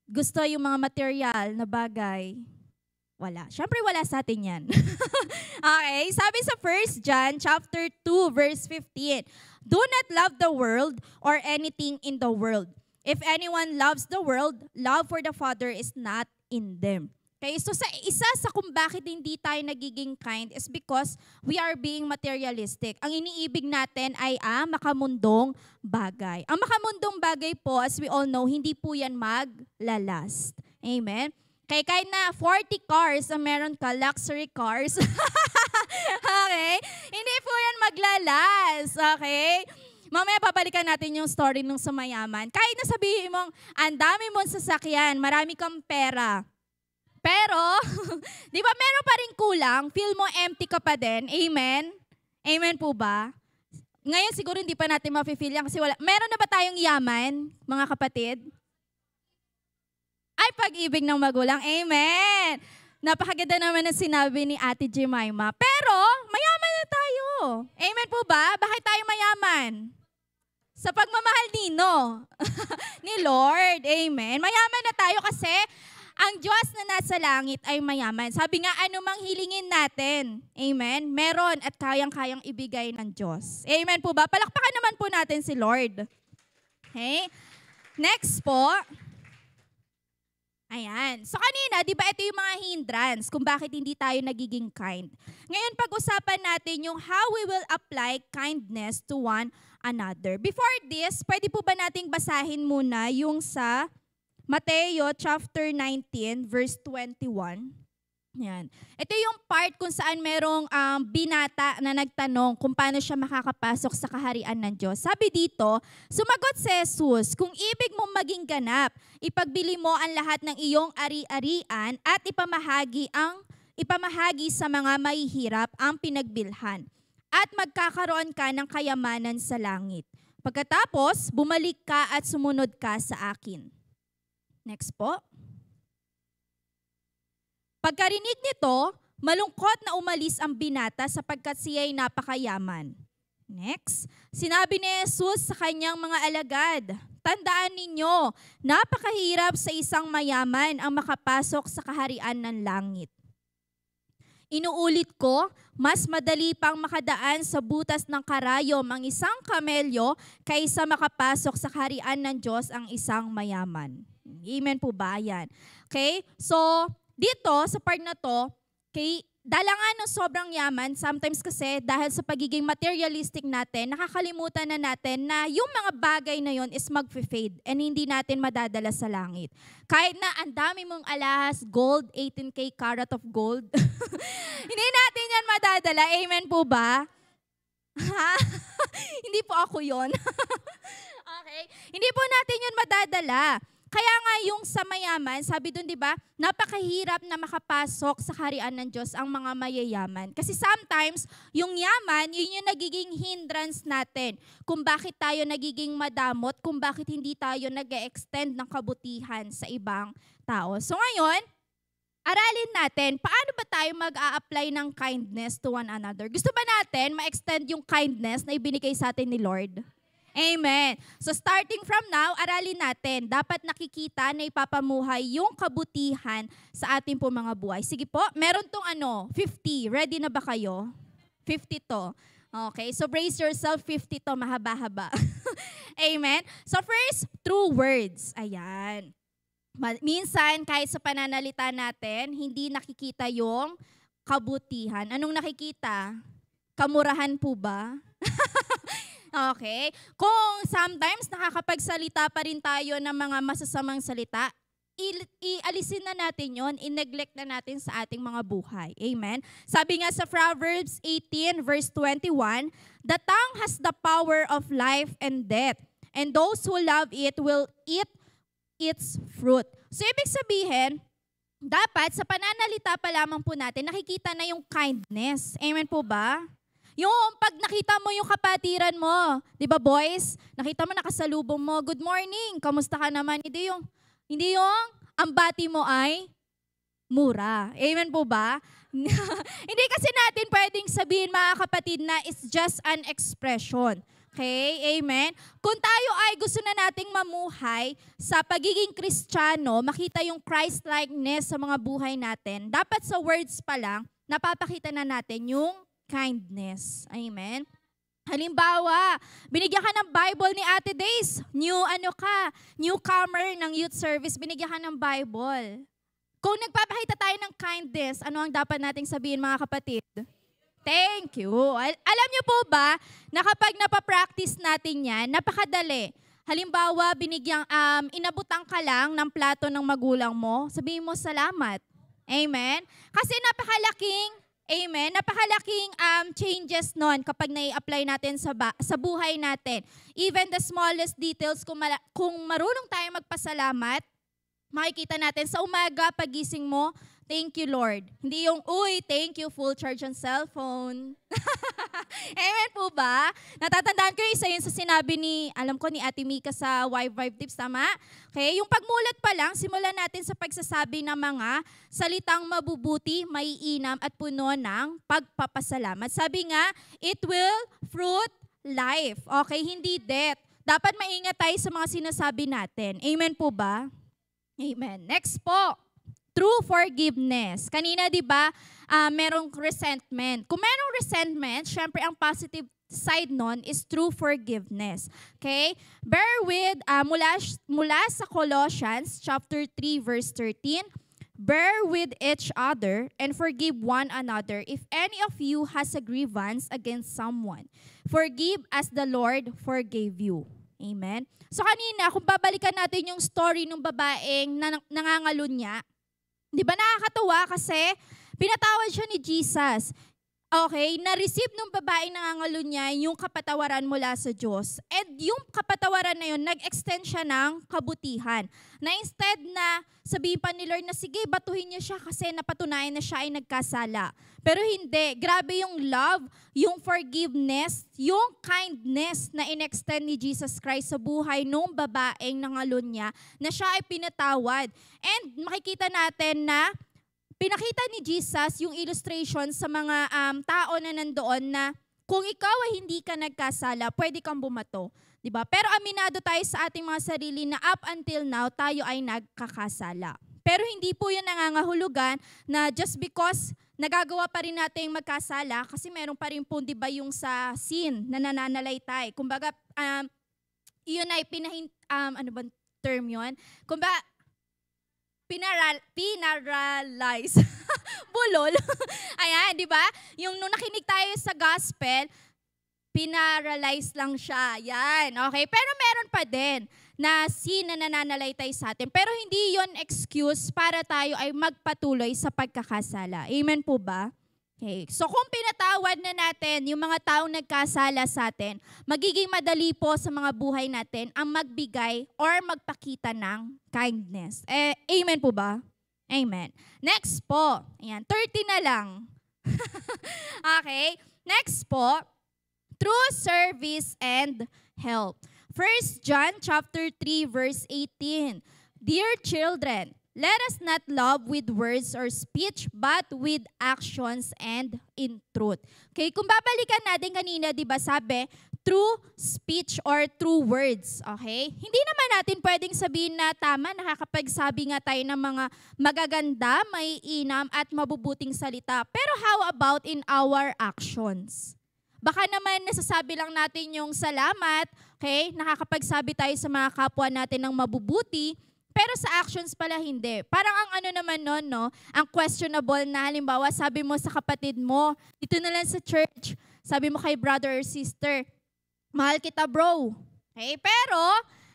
gusto yung mga material na bagay, wala. Siyempre wala sa atin yan. Okay, sabi sa 1 John chapter 2 verse 15, do not love the world or anything in the world. If anyone loves the world, love for the Father is not in them. Okay, so isa sa kung bakit hindi tayo nagiging kind is because we are being materialistic. Ang iniibig natin ay makamundong bagay. Ang makamundong bagay po, as we all know, hindi po yan maglalast. Amen? Kaya kahit na 40 cars ang meron ka, luxury cars, okay, hindi po yan maglalast. Okay? Mamaya babalikan natin yung story nung sa mayaman. Kahit na sabihin mong, ang dami mong sasakyan, marami kang pera, pero, di ba meron pa rin kulang? Feel mo empty ka pa din. Amen? Amen po ba? Ngayon siguro hindi pa natin mafe-feel yan kasi wala. Meron na ba tayong yaman, mga kapatid? Ay, pag-ibig ng magulang. Amen! Napakaganda naman ang sinabi ni Ate Jemima. Pero, mayaman na tayo. Amen po ba? Bakit tayo mayaman? Sa pagmamahal ni Lord. Amen. Mayaman na tayo kasi ang Diyos na nasa langit ay mayaman. Sabi nga, anumang hilingin natin, amen, meron at kayang-kayang ibigay ng Diyos. Amen po ba? Palakpakan naman po natin si Lord. Okay? Next po. Ayan. So kanina, di ba ito yung mga hindrance kung bakit hindi tayo nagiging kind. Ngayon, pag-usapan natin yung how we will apply kindness to one another. Before this, pwede po ba nating basahin muna yung sa Mateo chapter 19 verse 21. Yan. Ito yung part kung saan merong binata na nagtanong kung paano siya makakapasok sa kaharian ng Diyos. Sabi dito, sumagot si Jesus, kung ibig mong maging ganap, ipagbili mo ang lahat ng iyong ari-arian at ipamahagi sa mga mahihirap ang pinagbilhan. At magkakaroon ka ng kayamanan sa langit. Pagkatapos, bumalik ka at sumunod ka sa akin. Next po. Pagkarinig nito, malungkot na umalis ang binata sapagkat siya'y napakayaman. Next, sinabi ni Jesus sa kanyang mga alagad, tandaan ninyo, napakahirap sa isang mayaman ang makapasok sa kaharian ng langit. Inuulit ko, mas madali pang makadaan sa butas ng karayom ang isang kamelyo kaysa makapasok sa kaharian ng Diyos ang isang mayaman. Amen po ba yan? Okay? So, dito, sa part na to, okay, dalangan ng sobrang yaman, sometimes kasi dahil sa pagiging materialistic natin, nakakalimutan na natin na yung mga bagay na yon is mag-fade and hindi natin madadala sa langit. Kahit na ang dami mong alahas, gold, 18K carat of gold, hindi natin yan madadala. Amen po ba? Hindi po ako yon. Okay? Hindi po natin yun madadala. Kaya nga yung sa mayaman, sabi doon, di ba, napakahirap na makapasok sa kaharian ng Diyos ang mga mayayaman. Kasi sometimes, yung yaman, yun yung nagiging hindrance natin. Kung bakit tayo nagiging madamot, kung bakit hindi tayo nag-extend ng kabutihan sa ibang tao. So ngayon, aralin natin, paano ba tayo mag-a-apply ng kindness to one another? Gusto ba natin ma-extend yung kindness na ibinigay sa atin ni Lord? Amen. So starting from now, aralin natin. Dapat nakikita na ipapamuhay yung kabutihan sa ating po mga buhay. Sige po, meron tong 50. Ready na ba kayo? 50 to. Okay, so brace yourself, 50 to, mahaba-haba. Amen. So first, true words. Ayan. Minsan, kahit sa pananalita natin, hindi nakikita yung kabutihan. Anong nakikita? Kamurahan po ba? Okay? Kung sometimes nakakapagsalita pa rin tayo ng mga masasamang salita, ialisin na natin yon, i-neglect na natin sa ating mga buhay. Amen? Sabi nga sa Proverbs 18 verse 21, the tongue has the power of life and death, and those who love it will eat its fruit. So ibig sabihin, dapat sa pananalita pa lamang po natin, nakikita na yung kindness. Amen po ba? Yung pag nakita mo yung kapatiran mo, di ba boys? Nakita mo nakasalubong mo, good morning, kamusta ka naman? Hindi yung ang bati mo ay mura. Amen po ba? Hindi kasi natin pwedeng sabihin mga kapatid na it's just an expression. Okay, amen. Kung tayo ay gusto na nating mamuhay sa pagiging Kristiyano, makita yung Christ-likeness sa mga buhay natin, dapat sa words pa lang, napapakita na natin yung kindness. Amen. Halimbawa, binigyan ka ng Bible ni Ate Days, newcomer ng youth service, binigyan ka ng Bible. Kung nagpapakita tayo ng kindness, ano ang dapat nating sabihin mga kapatid? Thank you. Alam niyo po ba na kapag napapractice natin yan, napakadali. Halimbawa, inabutan ka lang ng plato ng magulang mo, sabihin mo salamat. Amen? Kasi napakalaking changes nun kapag nai-apply natin sa buhay natin. Even the smallest details, kung marunong tayo magpasalamat, makikita natin sa umaga, pagising mo, thank you, Lord. Hindi yung, thank you, full charge on cellphone. Amen po ba? Natatandaan ko isa yun sa sinabi ni Ate Mika sa Vibe Tips, tama? Okay, yung pagmulat pa lang, simulan natin sa pagsasabi ng mga salitang mabubuti, maiinam at puno ng pagpapasalamat. Sabi nga, it will fruit life. Okay, hindi death. Dapat maingat tayo sa mga sinasabi natin. Amen po ba? Amen. Next po. True forgiveness. Kanina, di ba, merong resentment. Kung merong resentment, syempre ang positive side nun is true forgiveness. Okay? Bear with, mula sa Colossians chapter 3 verse 13, bear with each other and forgive one another if any of you has a grievance against someone. Forgive as the Lord forgave you. Amen? So kanina, kung babalikan natin yung story ng babaeng nangangalunya, di ba nakakatuwa kasi pinatawad siya ni Jesus. Okay, na-receive ng babaeng nangangalunya yung kapatawaran mula sa Diyos. And yung kapatawaran na yun, nag-extend siya ng kabutihan. Na instead na sabihin pa ni Lord na sige, batuhin niya siya kasi napatunayan na siya ay nagkasala. Pero hindi. Grabe yung love, yung forgiveness, yung kindness na in-extend ni Jesus Christ sa buhay nung babaeng nangalunya na siya ay pinatawad. And makikita natin na pinakita ni Jesus yung illustration sa mga tao na nandoon na kung ikaw ay hindi ka nagkasala, pwede kang bumato. Diba? Pero aminado tayo sa ating mga sarili na up until now, tayo ay nagkakasala. Pero hindi po yun nangangahulugan na just because nagagawa pa rin natin magkasala, kasi meron pa rin po, diba, yung sa sin na nananalaytay. Kumbaga, yun ay ano ba term yun? Kumbaga, pinaralize. Bulol. Ayan, di ba? Yung nung nakinig tayo sa gospel, pinaralize lang siya. Yan, okay? Pero meron pa din na sin na nananalaytay sa atin. Pero hindi yon excuse para tayo ay magpatuloy sa pagkakasala. Amen po ba? Okay. So kung pinatawad na natin yung mga taong nagkasala sa atin, magiging madali po sa mga buhay natin ang magbigay or magpakita ng kindness. Amen po ba? Amen. Next po. Ayan, 30 na lang. Okay. Next po, true service and help. 1 John chapter 3 verse 18. Dear children, let us not love with words or speech, but with actions and in truth. Okay, kung babalikan natin kanina, di ba sabi, true speech or true words. Okay? Hindi naman natin pwedeng sabihin na tama, nakakapagsabi nga tayo ng mga magaganda, maiinam at mabubuting salita. Pero how about in our actions? Baka naman nasasabi lang natin yung salamat, okay? Nakakapagsabi tayo sa mga kapwa natin ng mabubuti, pero sa actions pala hindi. Parang ang ano naman nun, no? Ang questionable na halimbawa, sabi mo sa kapatid mo, dito na lang sa church, sabi mo kay brother or sister, mahal kita bro. Okay? Pero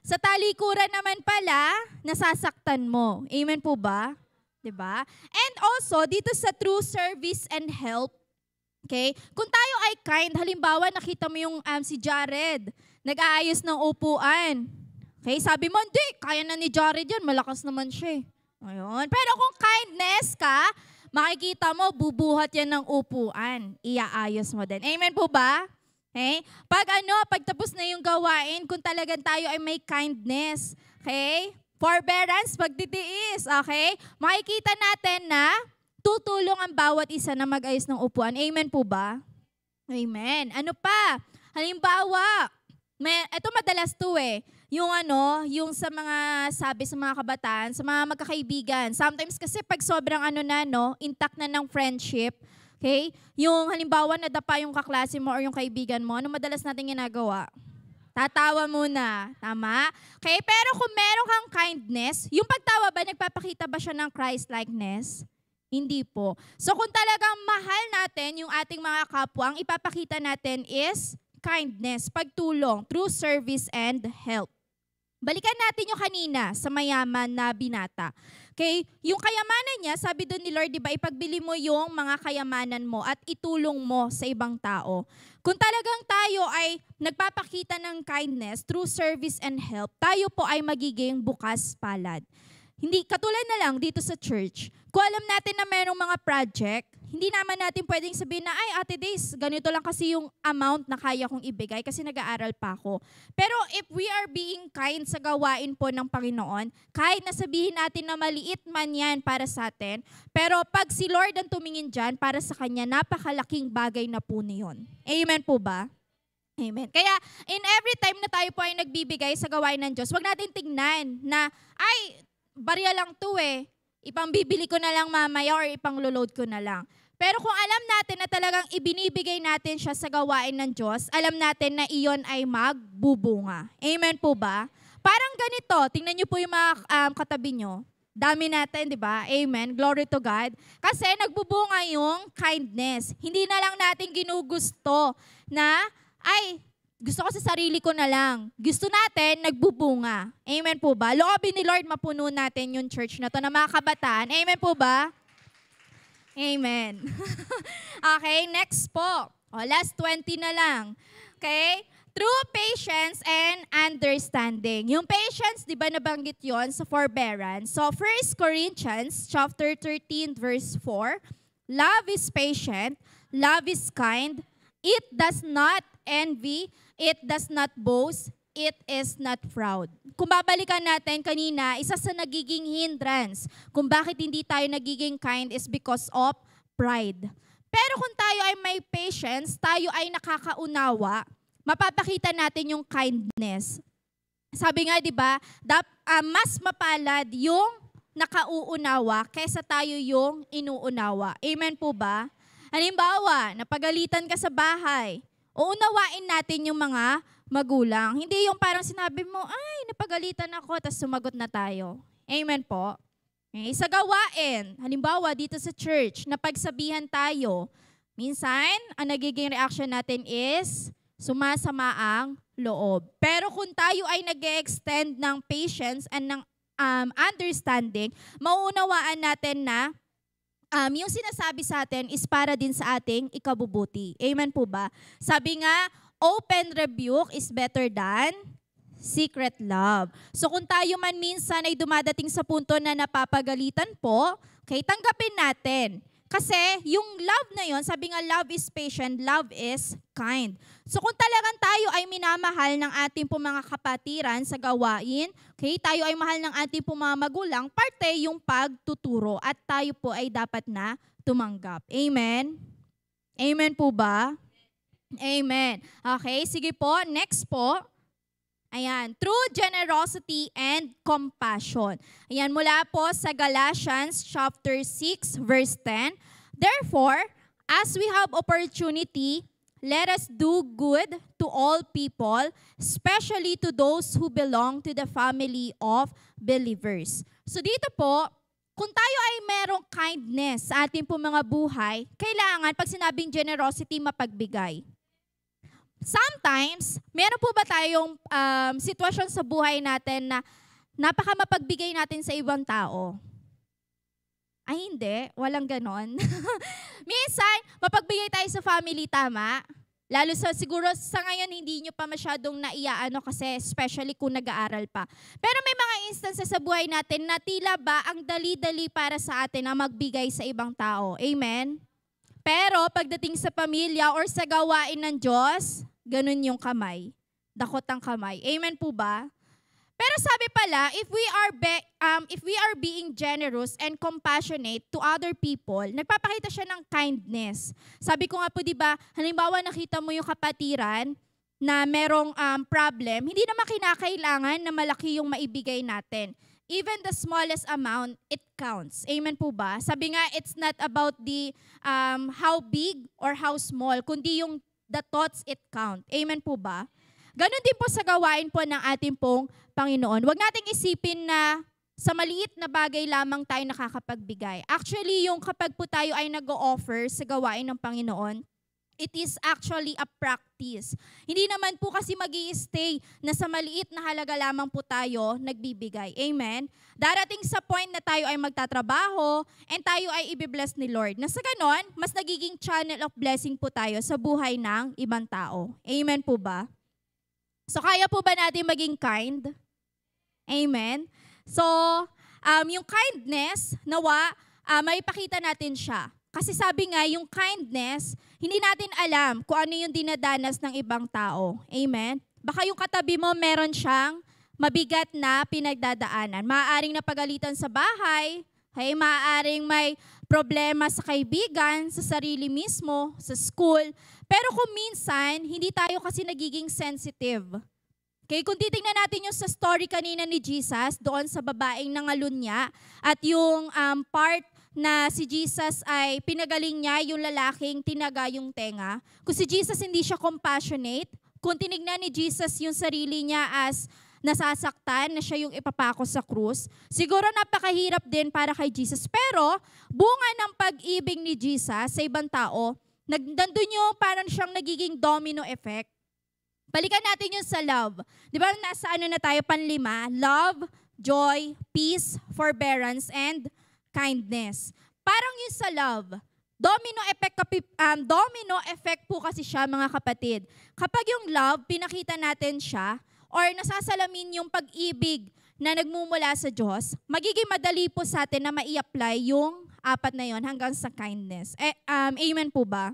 sa talikuran naman pala, nasasaktan mo. Amen po ba? Diba? And also, dito sa true service and help, okay? Kung tayo ay kind, halimbawa nakita mo yung si Jared, nag-aayos ng upuan. Okay, sabi mo, hindi, kaya na ni Jared yan, malakas naman siya. Ayun. Pero kung kindness ka, makikita mo, bubuhat yan ng upuan. Iaayos mo din. Amen po ba? Okay? Pag tapos na yung gawain, kung talagang tayo ay may kindness, okay? Forbearance, pagtitiis, okay? Makikita natin na tutulong ang bawat isa na mag-ayos ng upuan. Amen po ba? Amen. Ano pa? Halimbawa, Ito madalas to eh. Yung sa mga sabi sa mga kabataan, sa mga magkakaibigan. Sometimes kasi pag sobrang intact na ng friendship, okay? Yung halimbawa nadapa yung kaklase mo or yung kaibigan mo, ano madalas natin ginagawa? Tatawa muna. Tama? Okay? Pero kung meron kang kindness, yung pagtawa ba, nagpapakita ba siya ng Christ-likeness? Hindi po. So kung talagang mahal natin yung ating mga kapwa, ang ipapakita natin is kindness, pagtulong, through service and help. Balikan natin yung kanina sa mayaman na binata. Okay? Yung kayamanan niya, sabi doon ni Lord, di ba, ipagbili mo yung mga kayamanan mo at itulong mo sa ibang tao. Kung talagang tayo ay nagpapakita ng kindness through service and help, tayo po ay magiging bukas palad. Hindi, katulad na lang dito sa church, kung alam natin na mayroong mga project, hindi naman natin pwedeng sabihin na, ay Ate Days, ganito lang kasi yung amount na kaya kong ibigay kasi nag-aaral pa ako. Pero if we are being kind sa gawain po ng Panginoon, kahit na sabihin natin na maliit man yan para sa atin, pero pag si Lord ang tumingin dyan, para sa Kanya, napakalaking bagay na po niyon. Amen po ba? Amen. Kaya in every time na tayo po ay nagbibigay sa gawain ng Diyos, wag natin tignan na, ay, barya lang to eh. Ipang bibili ko na lang mamaya or ipang load ko na lang. Pero kung alam natin na talagang ibinibigay natin siya sa gawain ng Diyos, alam natin na iyon ay magbubunga. Amen po ba? Parang ganito, tingnan niyo po yung mga katabi niyo. Dami natin, di ba? Amen. Glory to God. Kasi nagbubunga yung kindness. Hindi na lang natin ginugusto na, ay, gusto ko sa sarili ko na lang. Gusto natin, nagbubunga. Amen po ba? Loobin ni Lord, mapuno natin yung church na to na mga kabataan. Amen po ba? Amen. Okay, next po. Last 20 na lang. Okay? True patience and understanding. Yung patience, di ba nabanggit yon sa forbearance? So, 1 Corinthians chapter 13, verse 4, love is patient, love is kind, it does not envy, it does not boast, it is not proud. Kung babalikan natin kanina, isa sa nagiging hindrance kung bakit hindi tayo nagiging kind is because of pride. Pero kung tayo ay may patience, tayo ay nakakaunawa, mapapakita natin yung kindness. Sabi nga, di ba, mas mapalad yung nakauunawa kaysa tayo yung inuunawa. Amen po ba? Halimbawa, napagalitan ka sa bahay, uunawain natin yung mga magulang. Hindi yung parang sinabi mo, ay, napagalitan ako, tapos sumagot na tayo. Amen po. Okay. Sa gawain, halimbawa dito sa church, napagsabihan tayo, minsan, ang nagiging reaction natin is, sumasama ang loob. Pero kung tayo ay nag-extend ng patience and ng understanding, mauunawaan natin na yung sinasabi sa atin is para din sa ating ikabubuti. Amen po ba? Sabi nga, open rebuke is better than secret love. So kung tayo man minsan ay dumadating sa punto na napapagalitan po, okay, tanggapin natin. Kasi yung love na yon, sabi nga love is patient, love is kind. So kung talagang tayo ay minamahal ng ating po mga kapatiran sa gawain, okay, tayo ay mahal ng ating po mga magulang, parte yung pagtuturo at tayo po ay dapat na tumanggap. Amen? Amen po ba? Amen. Okay, sige po. Next po. Ayan, true generosity and compassion. Ayan, mula po sa Galatians chapter 6, verse 10. Therefore, as we have opportunity, let us do good to all people, especially to those who belong to the family of believers. So dito po, kung tayo ay merong kindness sa ating po mga buhay, kailangan pag sinabing generosity, mapagbigay. Sometimes, meron po ba tayong sitwasyon sa buhay natin na napaka-mapagbigay natin sa ibang tao? Ay hindi, walang ganon. Minsan, mapagbigay tayo sa family, tama? Lalo sa siguro sa ngayon hindi nyo pa masyadong naiaano kasi especially kung nag-aaral pa. Pero may mga instances sa buhay natin na tila ba ang dali-dali para sa atin na magbigay sa ibang tao. Amen? Pero pagdating sa pamilya or sa gawain ng Diyos, ganun yung kamay. Dakot ang kamay. Amen po ba? Pero sabi pala, if we are being generous and compassionate to other people, nagpapakita siya ng kindness. Sabi ko nga po, di ba, halimbawa nakita mo yung kapatiran, na merong problem, hindi naman kinakailangan na malaki yung maibigay natin. Even the smallest amount, it counts. Amen po ba? Sabi nga, it's not about the how big or how small, kundi yung the thoughts it count. Amen po ba? Ganon din po sa gawain po ng ating pong Panginoon. Huwag nating isipin na sa maliit na bagay lamang tayo nakakapagbigay. Actually, yung kapag po tayo ay nag-o-offer sa gawain ng Panginoon, it is actually a practice. Hindi naman po kasi mag-i-stay na sa maliit na halaga lamang po tayo nagbibigay. Amen? Darating sa point na tayo ay magtatrabaho and tayo ay ibibless ni Lord. Na sa ganon, mas nagiging channel of blessing po tayo sa buhay ng ibang tao. Amen po ba? So kaya po ba natin maging kind? Amen? So, yung kindness, nawa, maipakita natin siya. Kasi sabi nga, yung kindness, hindi natin alam kung ano yung dinadanas ng ibang tao. Amen? Baka yung katabi mo, meron siyang mabigat na pinagdadaanan. Maaaring napagalitan sa bahay, maaaring may problema sa kaibigan, sa sarili mismo, sa school. Pero kung minsan, hindi tayo kasi nagiging sensitive. Okay, kung titingnan natin yung sa story kanina ni Jesus, doon sa babaeng nangalun niya, at yung part na si Jesus ay pinagaling niya yung lalaking tinaga yung tenga. Kung si Jesus hindi siya compassionate, kung tinignan ni Jesus yung sarili niya as nasasaktan, na siya yung ipapako sa krus, siguro napakahirap din para kay Jesus. Pero bunga ng pag-ibig ni Jesus sa ibang tao, nandun yung parang siyang nagiging domino effect. Balikan natin yung sa love. Di ba nasa ano na tayo, panlima? Love, joy, peace, forbearance, and kindness. Parang yung sa love, domino effect po kasi siya, mga kapatid. Kapag yung love, pinakita natin siya, or nasasalamin yung pag-ibig na nagmumula sa Diyos, magiging madali po sa atin na mai-apply yung apat na yon hanggang sa kindness. Amen po ba?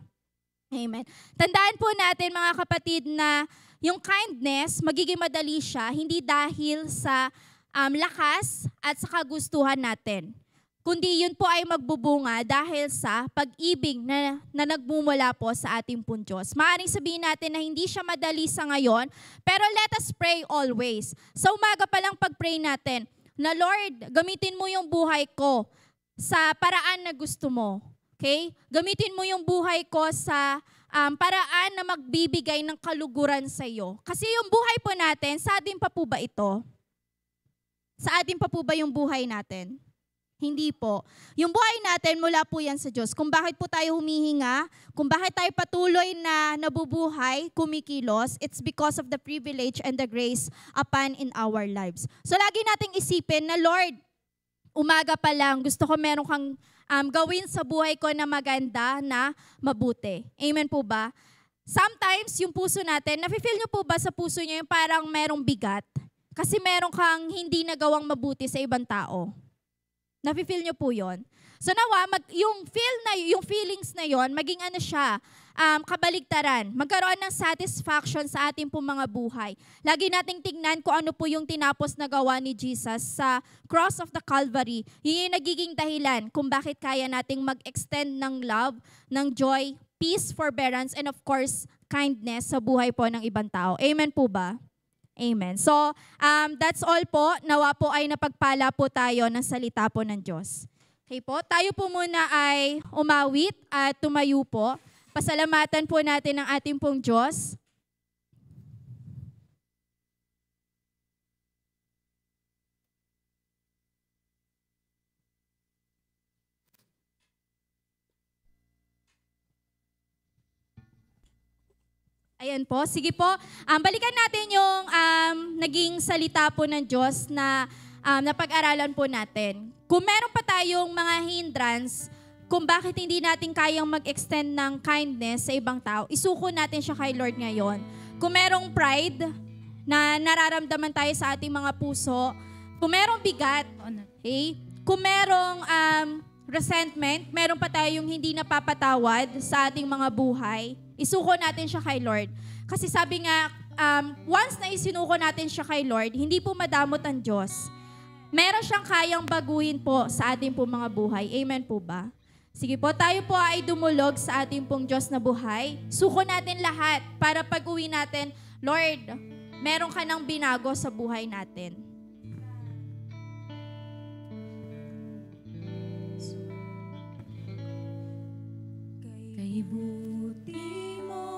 Amen. Tandaan po natin, mga kapatid, na yung kindness, magiging madali siya, hindi dahil sa lakas at sa kagustuhan natin. Kundi yun po ay magbubunga dahil sa pag-ibig na nagmumula po sa ating pong Diyos. Maaaring sabihin natin na hindi siya madali sa ngayon, pero let us pray always. Sa umaga pa lang pag-pray natin, na Lord, gamitin mo yung buhay ko sa paraan na gusto mo. Okay? Gamitin mo yung buhay ko sa paraan na magbibigay ng kaluguran sa iyo. Kasi yung buhay po natin, sa atin pa po ba ito? Sa atin pa po ba yung buhay natin? Hindi po. Yung buhay natin, mula po yan sa Diyos. Kung bakit po tayo humihinga, kung bakit tayo patuloy na nabubuhay, kumikilos, it's because of the privilege and the grace upon in our lives. So lagi nating isipin na, Lord, umaga pa lang, gusto ko meron kang gawin sa buhay ko na maganda, na mabuti. Amen po ba? Sometimes, yung puso natin, nafe-feel nyo po ba sa puso nyo yung parang merong bigat? Kasi meron kang hindi nagawang mabuti sa ibang tao. Nafe-feel nyo po yon. So nawa, yung feelings na yon, maging ano siya, kabaligtaran. Magkaroon ng satisfaction sa ating pong mga buhay. Lagi nating tignan kung ano po yung tinapos na gawa ni Jesus sa cross of the Calvary. Yun yung nagiging dahilan kung bakit kaya nating mag-extend ng love, ng joy, peace, forbearance, and of course, kindness sa buhay po ng ibang tao. Amen po ba? Amen. So, that's all po. Nawa po ay napagpala po tayo ng salita po ng Diyos. Okay po, tayo po muna ay umawit at tumayo po. Pasalamatan po natin ang ating pong Diyos. Ayan po, sige po. Balikan natin yung naging salita po ng Diyos na napag-aralan po natin. Kung meron pa tayong mga hindrance, kung bakit hindi natin kayang mag-extend ng kindness sa ibang tao, isuko natin siya kay Lord ngayon. Kung merong pride na nararamdaman tayo sa ating mga puso, kung merong bigat, okay? Kung merong resentment, meron pa tayong hindi napapatawad sa ating mga buhay, isuko natin siya kay Lord. Kasi sabi nga, once na isinuko natin siya kay Lord, hindi po madamot ang Diyos. Meron siyang kayang baguhin po sa ating po mga buhay. Amen po ba? Sige po, tayo po ay dumulog sa ating pong Diyos na buhay. Suko natin lahat para pag-uwi natin, Lord, meron ka ng binago sa buhay natin.
Kay buti mo,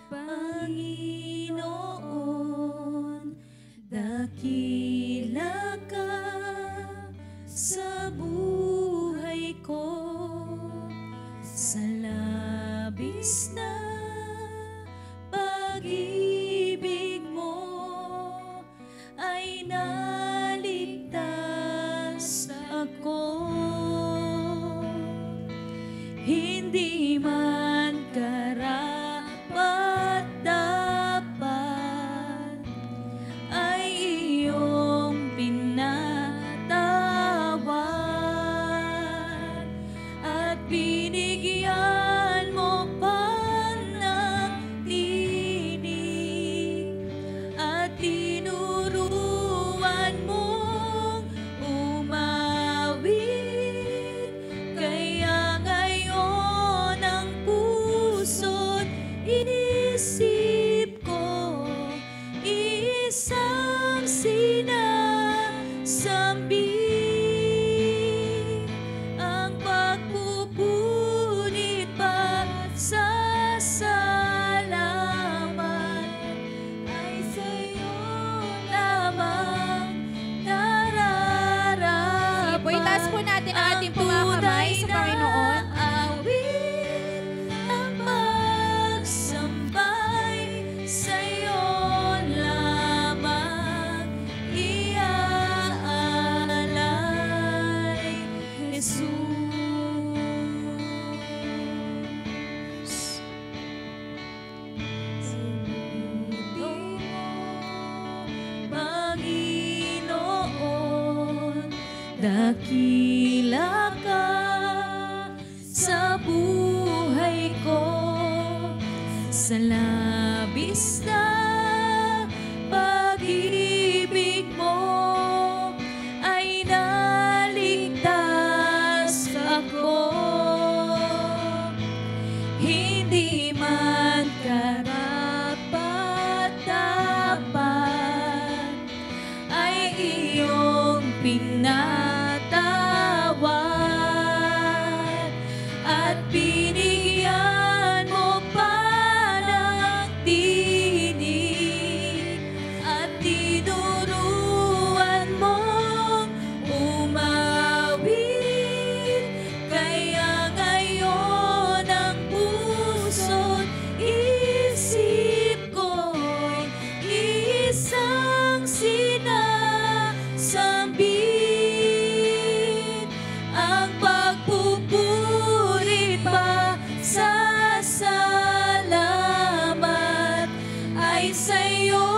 Panginoon, dakila ka sa buhay ko, sa labis na pag-ibig mo ay naligtas ako. Hindi man karapat-dapat ay iyong pinatawad at binigyan mo pa ng tinig at tinuruan mong umawit. Kaya ngayon ang puso't isip ko isang sinasambit. Ang pagpupunit pa sa salamat ay sa'yo lamang nararapat.
Sige po, itaas po natin ang ating mga kamay sa Panginoon.
Awit ang pagsambay sa'yo lamang iaalay, Jesus. Panginoon, dakila ka sa buhay ko, sa labis na pag-ibig mo ay naligtas ako. Hindi man karapat-dapat ay iyong pinatawad at binigyan mo pa ng tinig at tinuruan mong umawit. Kaya ngayon ang puso't isip ko'y isang sinasambit. Ang pagpupuri pa sa salamat ay sa'yo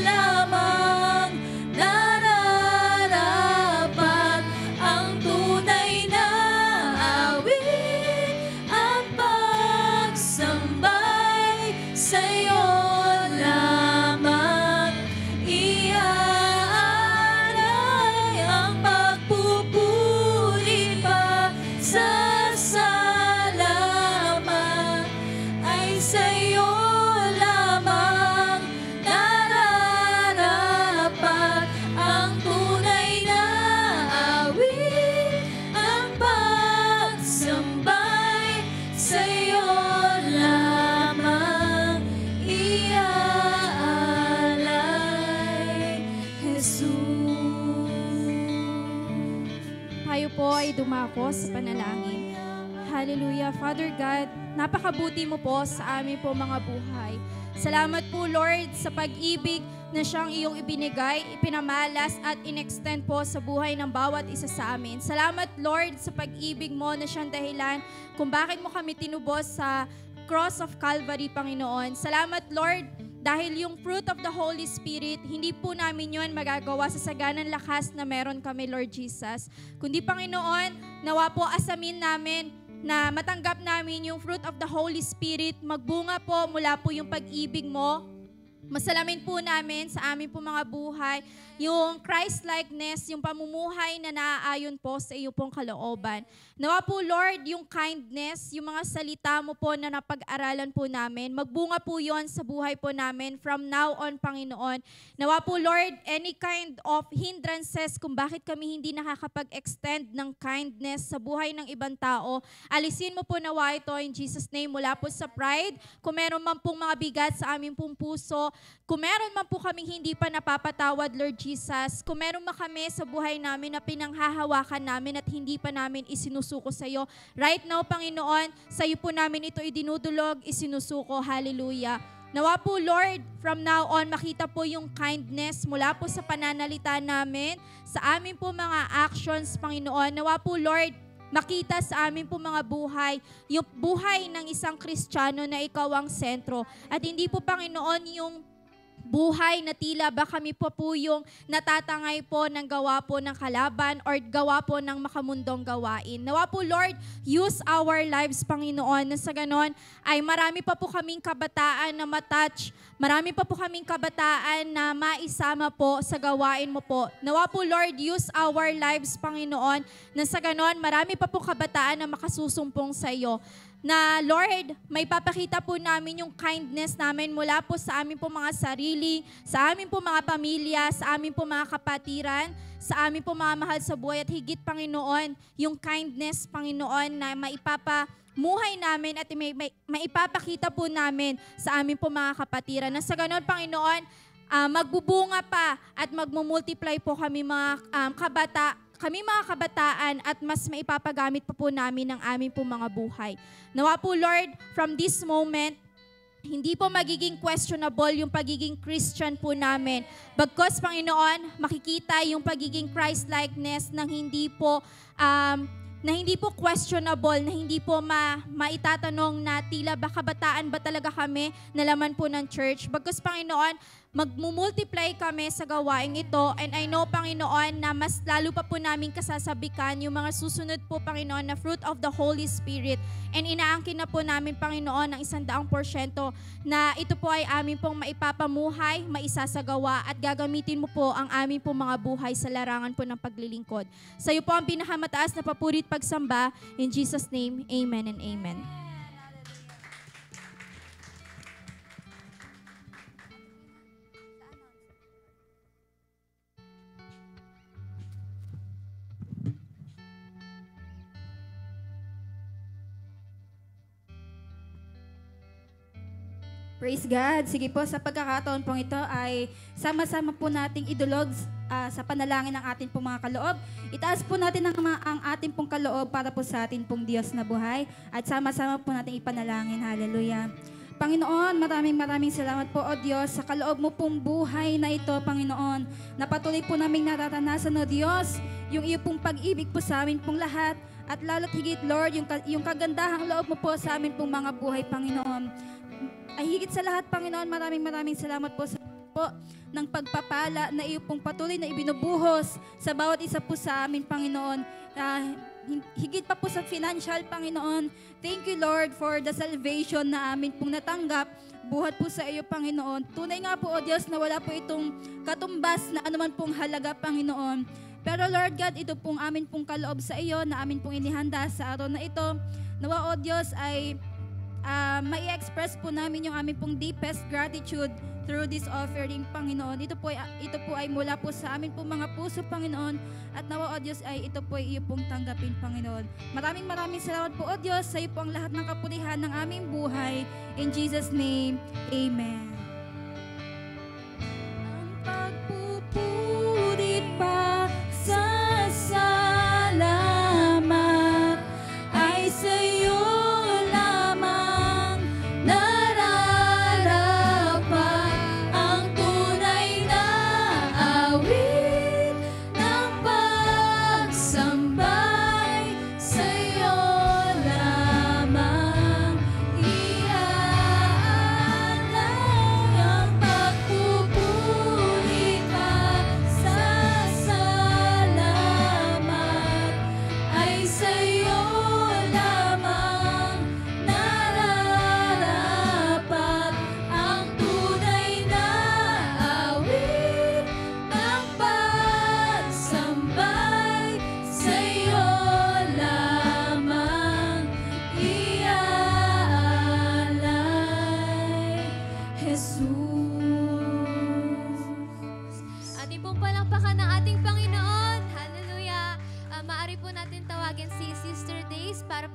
lamang nararapat. Ang tunay na awit, ang pagsambay sa'yo lamang iaalay. Ang pagpupuri pa sa salamat ay sa'yo lamang nararapat. Ang tunay na awit, ang pagsambay sa'yo lamang iaalay, Jesus.
Tayo po ay dumako sa panalangin. Hallelujah. Father God, napakabuti mo po sa amin po mga buhay. Salamat po Lord sa pag-ibig na siyang iyong ibinigay, ipinamalas at inextend po sa buhay ng bawat isa sa amin. Salamat Lord sa pag-ibig mo na siyang dahilan kung bakit mo kami tinubos sa cross of Calvary, Panginoon. Salamat Lord dahil yung fruit of the Holy Spirit, hindi po namin yun magagawa sa saganang lakas na meron kami, Lord Jesus. Kundi Panginoon, nawa po asamin namin na matanggap namin yung fruit of the Holy Spirit, magbunga po mula po yung pag-ibig mo Masalamin po namin sa amin po mga buhay, yung Christ-likeness, yung pamumuhay na naaayon po sa iyo pong kalooban. Nawa po, Lord, yung kindness, yung mga salita mo po na napag-aralan po namin, magbunga po yon sa buhay po namin from now on, Panginoon. Nawa po, Lord, any kind of hindrances kung bakit kami hindi nakakapag-extend ng kindness sa buhay ng ibang tao, alisin mo po nawa ito in Jesus' name mula po sa pride. Kung meron man pong mga bigat sa aming pong puso, kung meron man po kaming hindi pa napapatawad, Lord Jesus, kung meron man kami sa buhay namin na pinanghahawakan namin at hindi pa namin isinusuko sa iyo, right now, Panginoon, sa iyo po namin ito idinudulog, isinusuko. Hallelujah. Nawa po, Lord, from now on, makita po yung kindness mula po sa pananalita namin, sa amin po mga actions, Panginoon. Nawa po, Lord, makita sa amin po mga buhay, yung buhay ng isang Kristiyano na ikaw ang sentro. At hindi po, Panginoon, yung buhay na tila ba kami po yung natatangay po ng gawa po ng kalaban or gawa po ng makamundong gawain. Nawa po, Lord, use our lives, Panginoon, na sa ganon ay marami pa po kaming kabataan na matouch, marami pa po kaming kabataan na maisama po sa gawain mo po. Nawa po, Lord, use our lives, Panginoon, na sa ganon marami pa po kabataan na makasusumpong sa iyo. Na Lord, may papakita po namin yung kindness namin mula po sa amin po mga sarili, sa amin po mga pamilya, sa amin po mga kapatiran, sa amin po mga mahal sa buhay at higit, Panginoon, yung kindness, Panginoon, na maipapamuhay namin at maipapakita po namin sa amin po mga kapatiran. Na sa ganon, Panginoon, magbubunga pa at magmumultiply po kami mga kabataan at mas maipapagamit pa po namin ang aming po mga buhay. Nawa po, Lord, from this moment, hindi po magiging questionable yung pagiging Christian po namin. Bagkus, Panginoon, makikita yung pagiging Christ-likeness na hindi po questionable, na hindi po maitatanong na tila ba kabataan ba talaga kami na laman po ng church. Bagkus, Panginoon, magmumultiply kami sa gawaing ito, and I know, Panginoon, na mas lalo pa po namin kasasabikan yung mga susunod po, Panginoon, na fruit of the Holy Spirit, and inaangkin na po namin, Panginoon, ng 100% na ito po ay amin pong maipapamuhay, maisasagawa, at gagamitin mo po ang amin pong mga buhay sa larangan po ng paglilingkod. Sa iyo po ang pinakamataas na papuri at pagsamba. In Jesus' name, amen and amen.
Praise God. Sige po, sa pagkakataon pong ito ay sama-sama po nating idulog sa panalangin ng ating pong mga kaloob. Itaas po natin ang ating pong kaloob para po sa ating pong Diyos na buhay at sama-sama po nating ipanalangin. Hallelujah. Panginoon, maraming salamat po, O Diyos, sa kaloob mo pong buhay na ito, Panginoon, na patuloy po naming nararanasan, O Diyos, yung iyo pong pag-ibig po sa amin pong lahat, at lalo't higit, Lord, yung kagandahang loob mo po sa amin pong mga buhay, Panginoon. Ay higit sa lahat, Panginoon, maraming salamat po sa ng pagpapala na iyo pong patuloy na ibinubuhos sa bawat isa po sa amin, Panginoon. Higit pa po sa financial, Panginoon. Thank you, Lord, for the salvation na amin pong natanggap. Buhat po sa iyo, Panginoon. Tunay nga po, O Diyos, na wala po itong katumbas na anuman pong halaga, Panginoon. Pero Lord God, ito pong amin pong kaloob sa iyo na amin pong inihanda sa araw na ito. Nawa, O Diyos, ay mai-express po namin yung aming pong deepest gratitude through this offering, Panginoon. Ito po ay mula po sa amin pong mga puso, Panginoon. At nawa, O Diyos, ay ito po ay iyo pong tanggapin, Panginoon. Maraming salamat po, O Diyos, sa iyo po ang lahat ng kapulihan ng aming buhay. In Jesus' name, Amen. Ang pagpupuri pa sa salamat ay sa iyo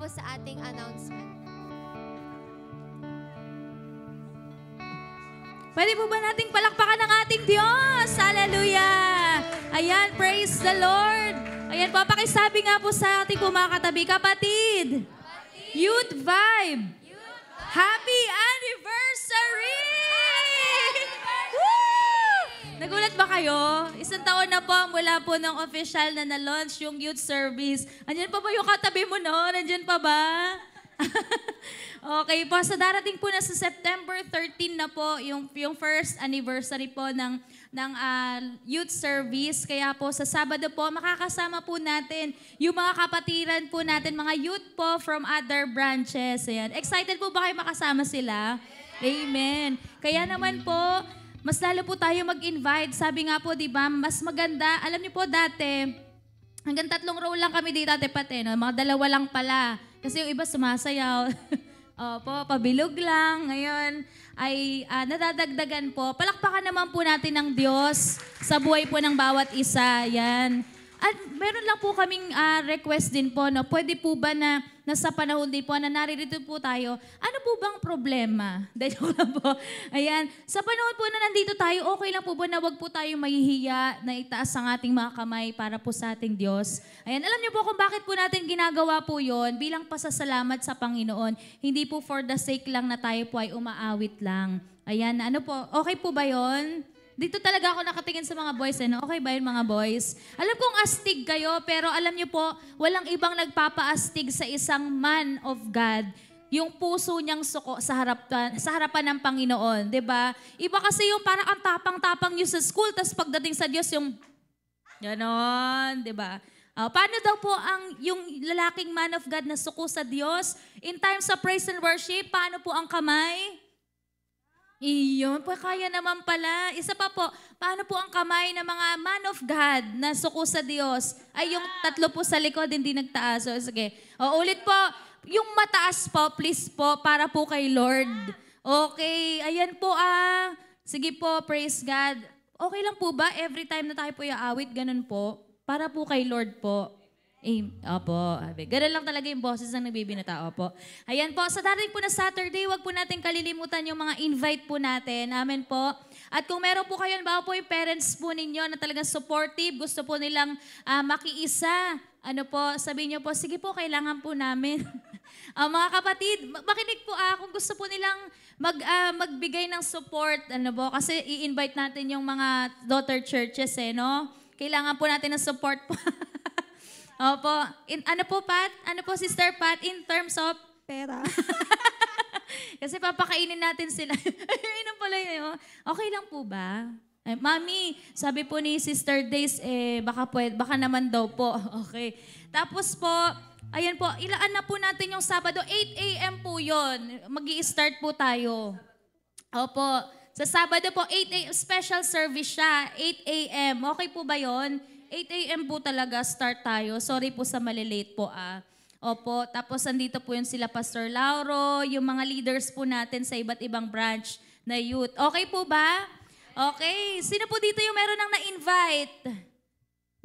po sa ating announcement.
Pwede po ba nating palakpakan ng ating Diyos? Hallelujah! Ayan, praise the Lord! Ayan po, pakisabi nga po sa ating po mga katabi, kapatid! Youth Vibe! Happy Anniversary! Woo! Nagulat ba kayo? 1 taon na po mula po ng official na na-launch yung youth service. Andyan pa ba yung katabi mo noon? Andyan pa ba? Okay po, sa darating po na sa September 13 na po yung first anniversary po ng youth service. Kaya po sa Sabado po, makakasama po natin yung mga kapatiran po natin, mga youth po from other branches. Ayan. Excited po ba kayo makasama sila? Amen. Kaya naman po, mas lalo po tayo mag-invite. Sabi nga po, di ba, mas maganda. Alam niyo po dati, hanggang 3 row lang kami dito, Ate Pate, no? Mga 2 lang pala. Kasi yung iba sumasayaw. Opo, pabilog lang. Ngayon ay nadadagdagan po. Palakpakan naman po natin ng Diyos sa buhay po ng bawat isa. Yan. At meron lang po kaming request din po, no? Pwede po ba na nasa panahon din po na naririto po tayo, ano po bang problema? Dahil lang po. Ayan. Sa panahon po na nandito tayo, okay lang po ba na wag po tayo mahihiya na itaas ang ating mga kamay para po sa ating Diyos? Ayan. Alam niyo po kung bakit po natin ginagawa po yon bilang pasasalamat sa Panginoon. Hindi po for the sake lang na tayo po ay umaawit lang. Ayan. Ano po? Okay po ba yon? Dito talaga ako nakatingin sa mga boys. No? Okay ba yun mga boys? Alam kong astig kayo, pero alam niyo po, walang ibang nagpapaastig sa isang man of God. Yung puso niyang suko sa harapan ng Panginoon. 'Di ba? Iba kasi yung parang ang tapang-tapang niyo sa school, tapos pagdating sa Diyos yung ganon, 'di ba? Paano daw po yung lalaking man of God na suko sa Diyos? In times of praise and worship, paano po ang kamay? Iyon po, kaya naman pala. Isa pa po, paano po ang kamay ng mga man of God na suko sa Diyos? Ay, yung 3 po sa likod, hindi nagtaas. So, sige. Ulit po, yung mataas po, please po, para po kay Lord. Okay, ayan po Sige po, praise God. Okay lang po ba? Every time na tayo po iaawit, ganun po. Para po kay Lord po. Opo. Ganun lang talaga yung boses ng nagbibinata. Opo. Ayan po. Sa darating po na Saturday, wag po natin kalilimutan yung mga invite po natin. Amen po. At kung meron po kayo, bago po yung parents po ninyo na talagang supportive, gusto po nilang makiisa. Ano po, sabihin nyo po, sige po, kailangan po namin. Mga kapatid, makinig po kung gusto po nilang magbigay ng support. Ano po, kasi i-invite natin yung mga daughter churches no? Kailangan po natin ng support po. Opo. Ano po, Pat? Ano po, Sister Pat, in terms of?
Pera.
Kasi papakainin natin sila. Inom pala yun. Okay lang po ba? Mami, sabi po ni Sister Days, baka naman daw po. Okay. Tapos po, ayan po, ilaan na po natin yung Sabado. 8 a.m. po yun. Mag-i-start po tayo. Opo. Sa Sabado po, 8 a.m. Special service siya. 8 a.m. Okay po ba yun? 8 a.m. po talaga, start tayo. Sorry po sa malilate po Opo, tapos andito po yun sila Pastor Lauro, yung mga leaders po natin sa iba't ibang branch na youth. Okay po ba? Okay. Sino po dito yung meron ng na-invite?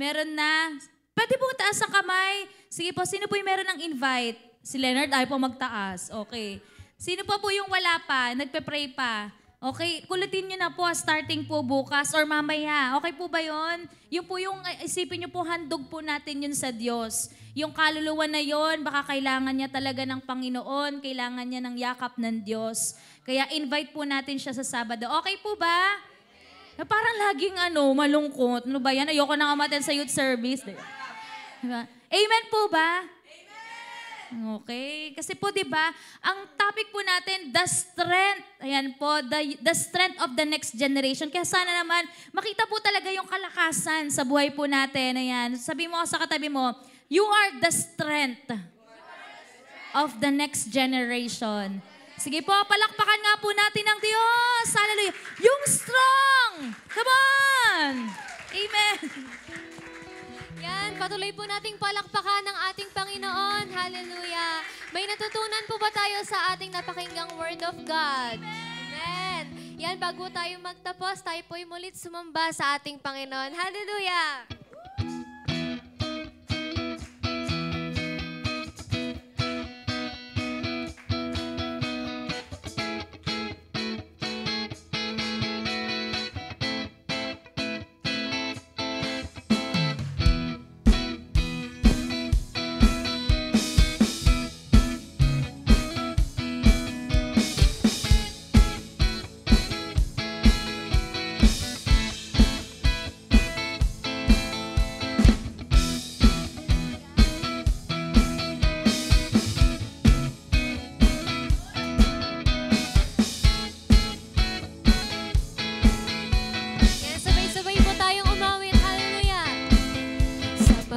Meron na? Pwede po taas ang kamay. Sige po, sino po yung meron ng invite? Si Leonard, ayaw po magtaas. Okay. Sino po yung wala pa, nagpe-pray pa? Okay, kulitin nyo na po, starting po bukas or mamaya. Okay po ba yun? Yung po yung, isipin nyo po, handog po natin yun sa Diyos. Yung kaluluwa na yun, baka kailangan niya talaga ng Panginoon, kailangan niya ng yakap ng Diyos. Kaya invite po natin siya sa Sabado. Okay po ba? Parang laging malungkot. Ano ba yan? Ayoko na kamatin sa youth service. Diba? Amen po ba? Okay. Kasi po, di ba, ang topic po natin, the strength. Ayan po, the strength of the next generation. Kaya sana naman, makita po talaga yung kalakasan sa buhay po natin. Ayan. Sabi mo sa katabi mo, you are the strength of the next generation. Sige po, palakpakan nga po natin ang Diyos. Hallelujah. Yung strong. Come on. Amen.
Yan, patuloy po nating palakpakan ng ating Panginoon. Hallelujah. May natutunan po ba tayo sa ating napakinggang Word of God? Amen. Yan, bago tayo magtapos, tayo po'y mulit sumamba sa ating Panginoon. Hallelujah.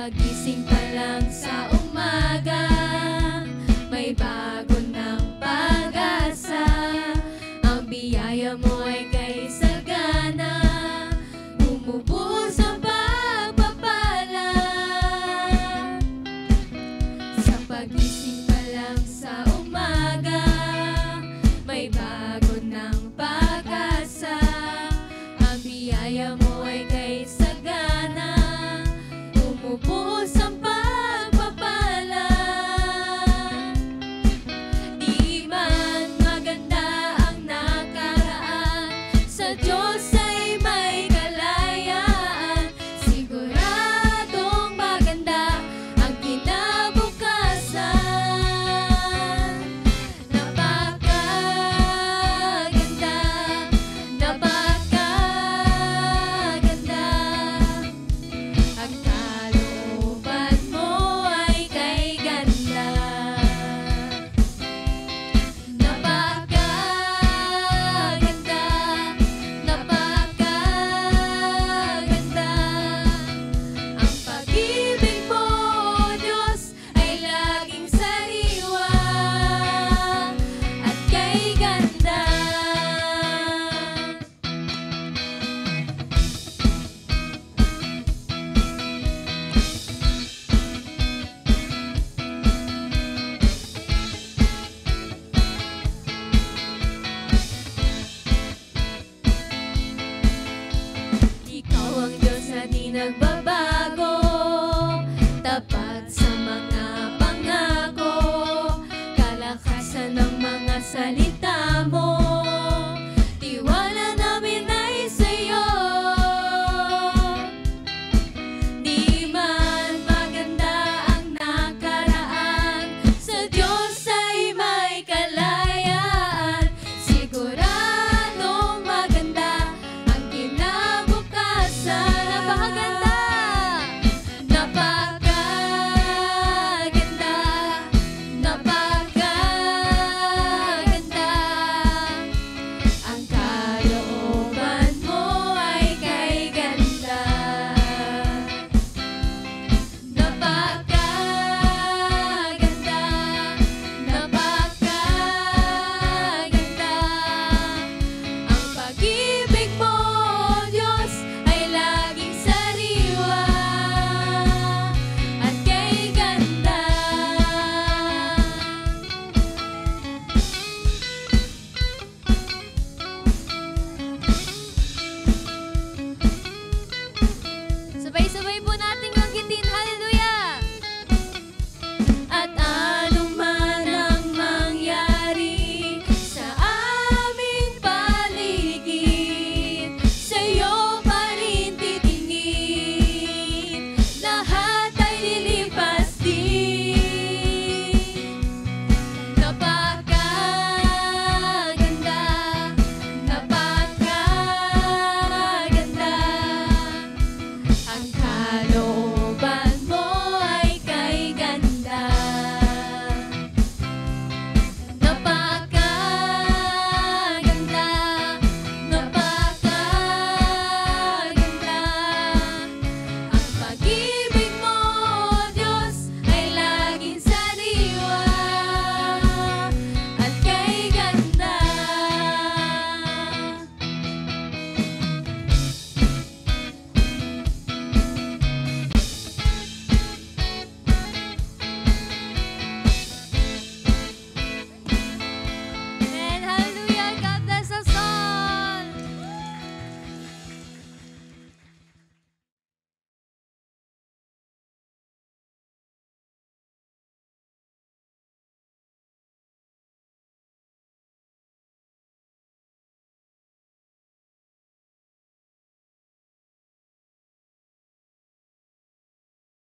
Pagising pa lang sa umaga, may bago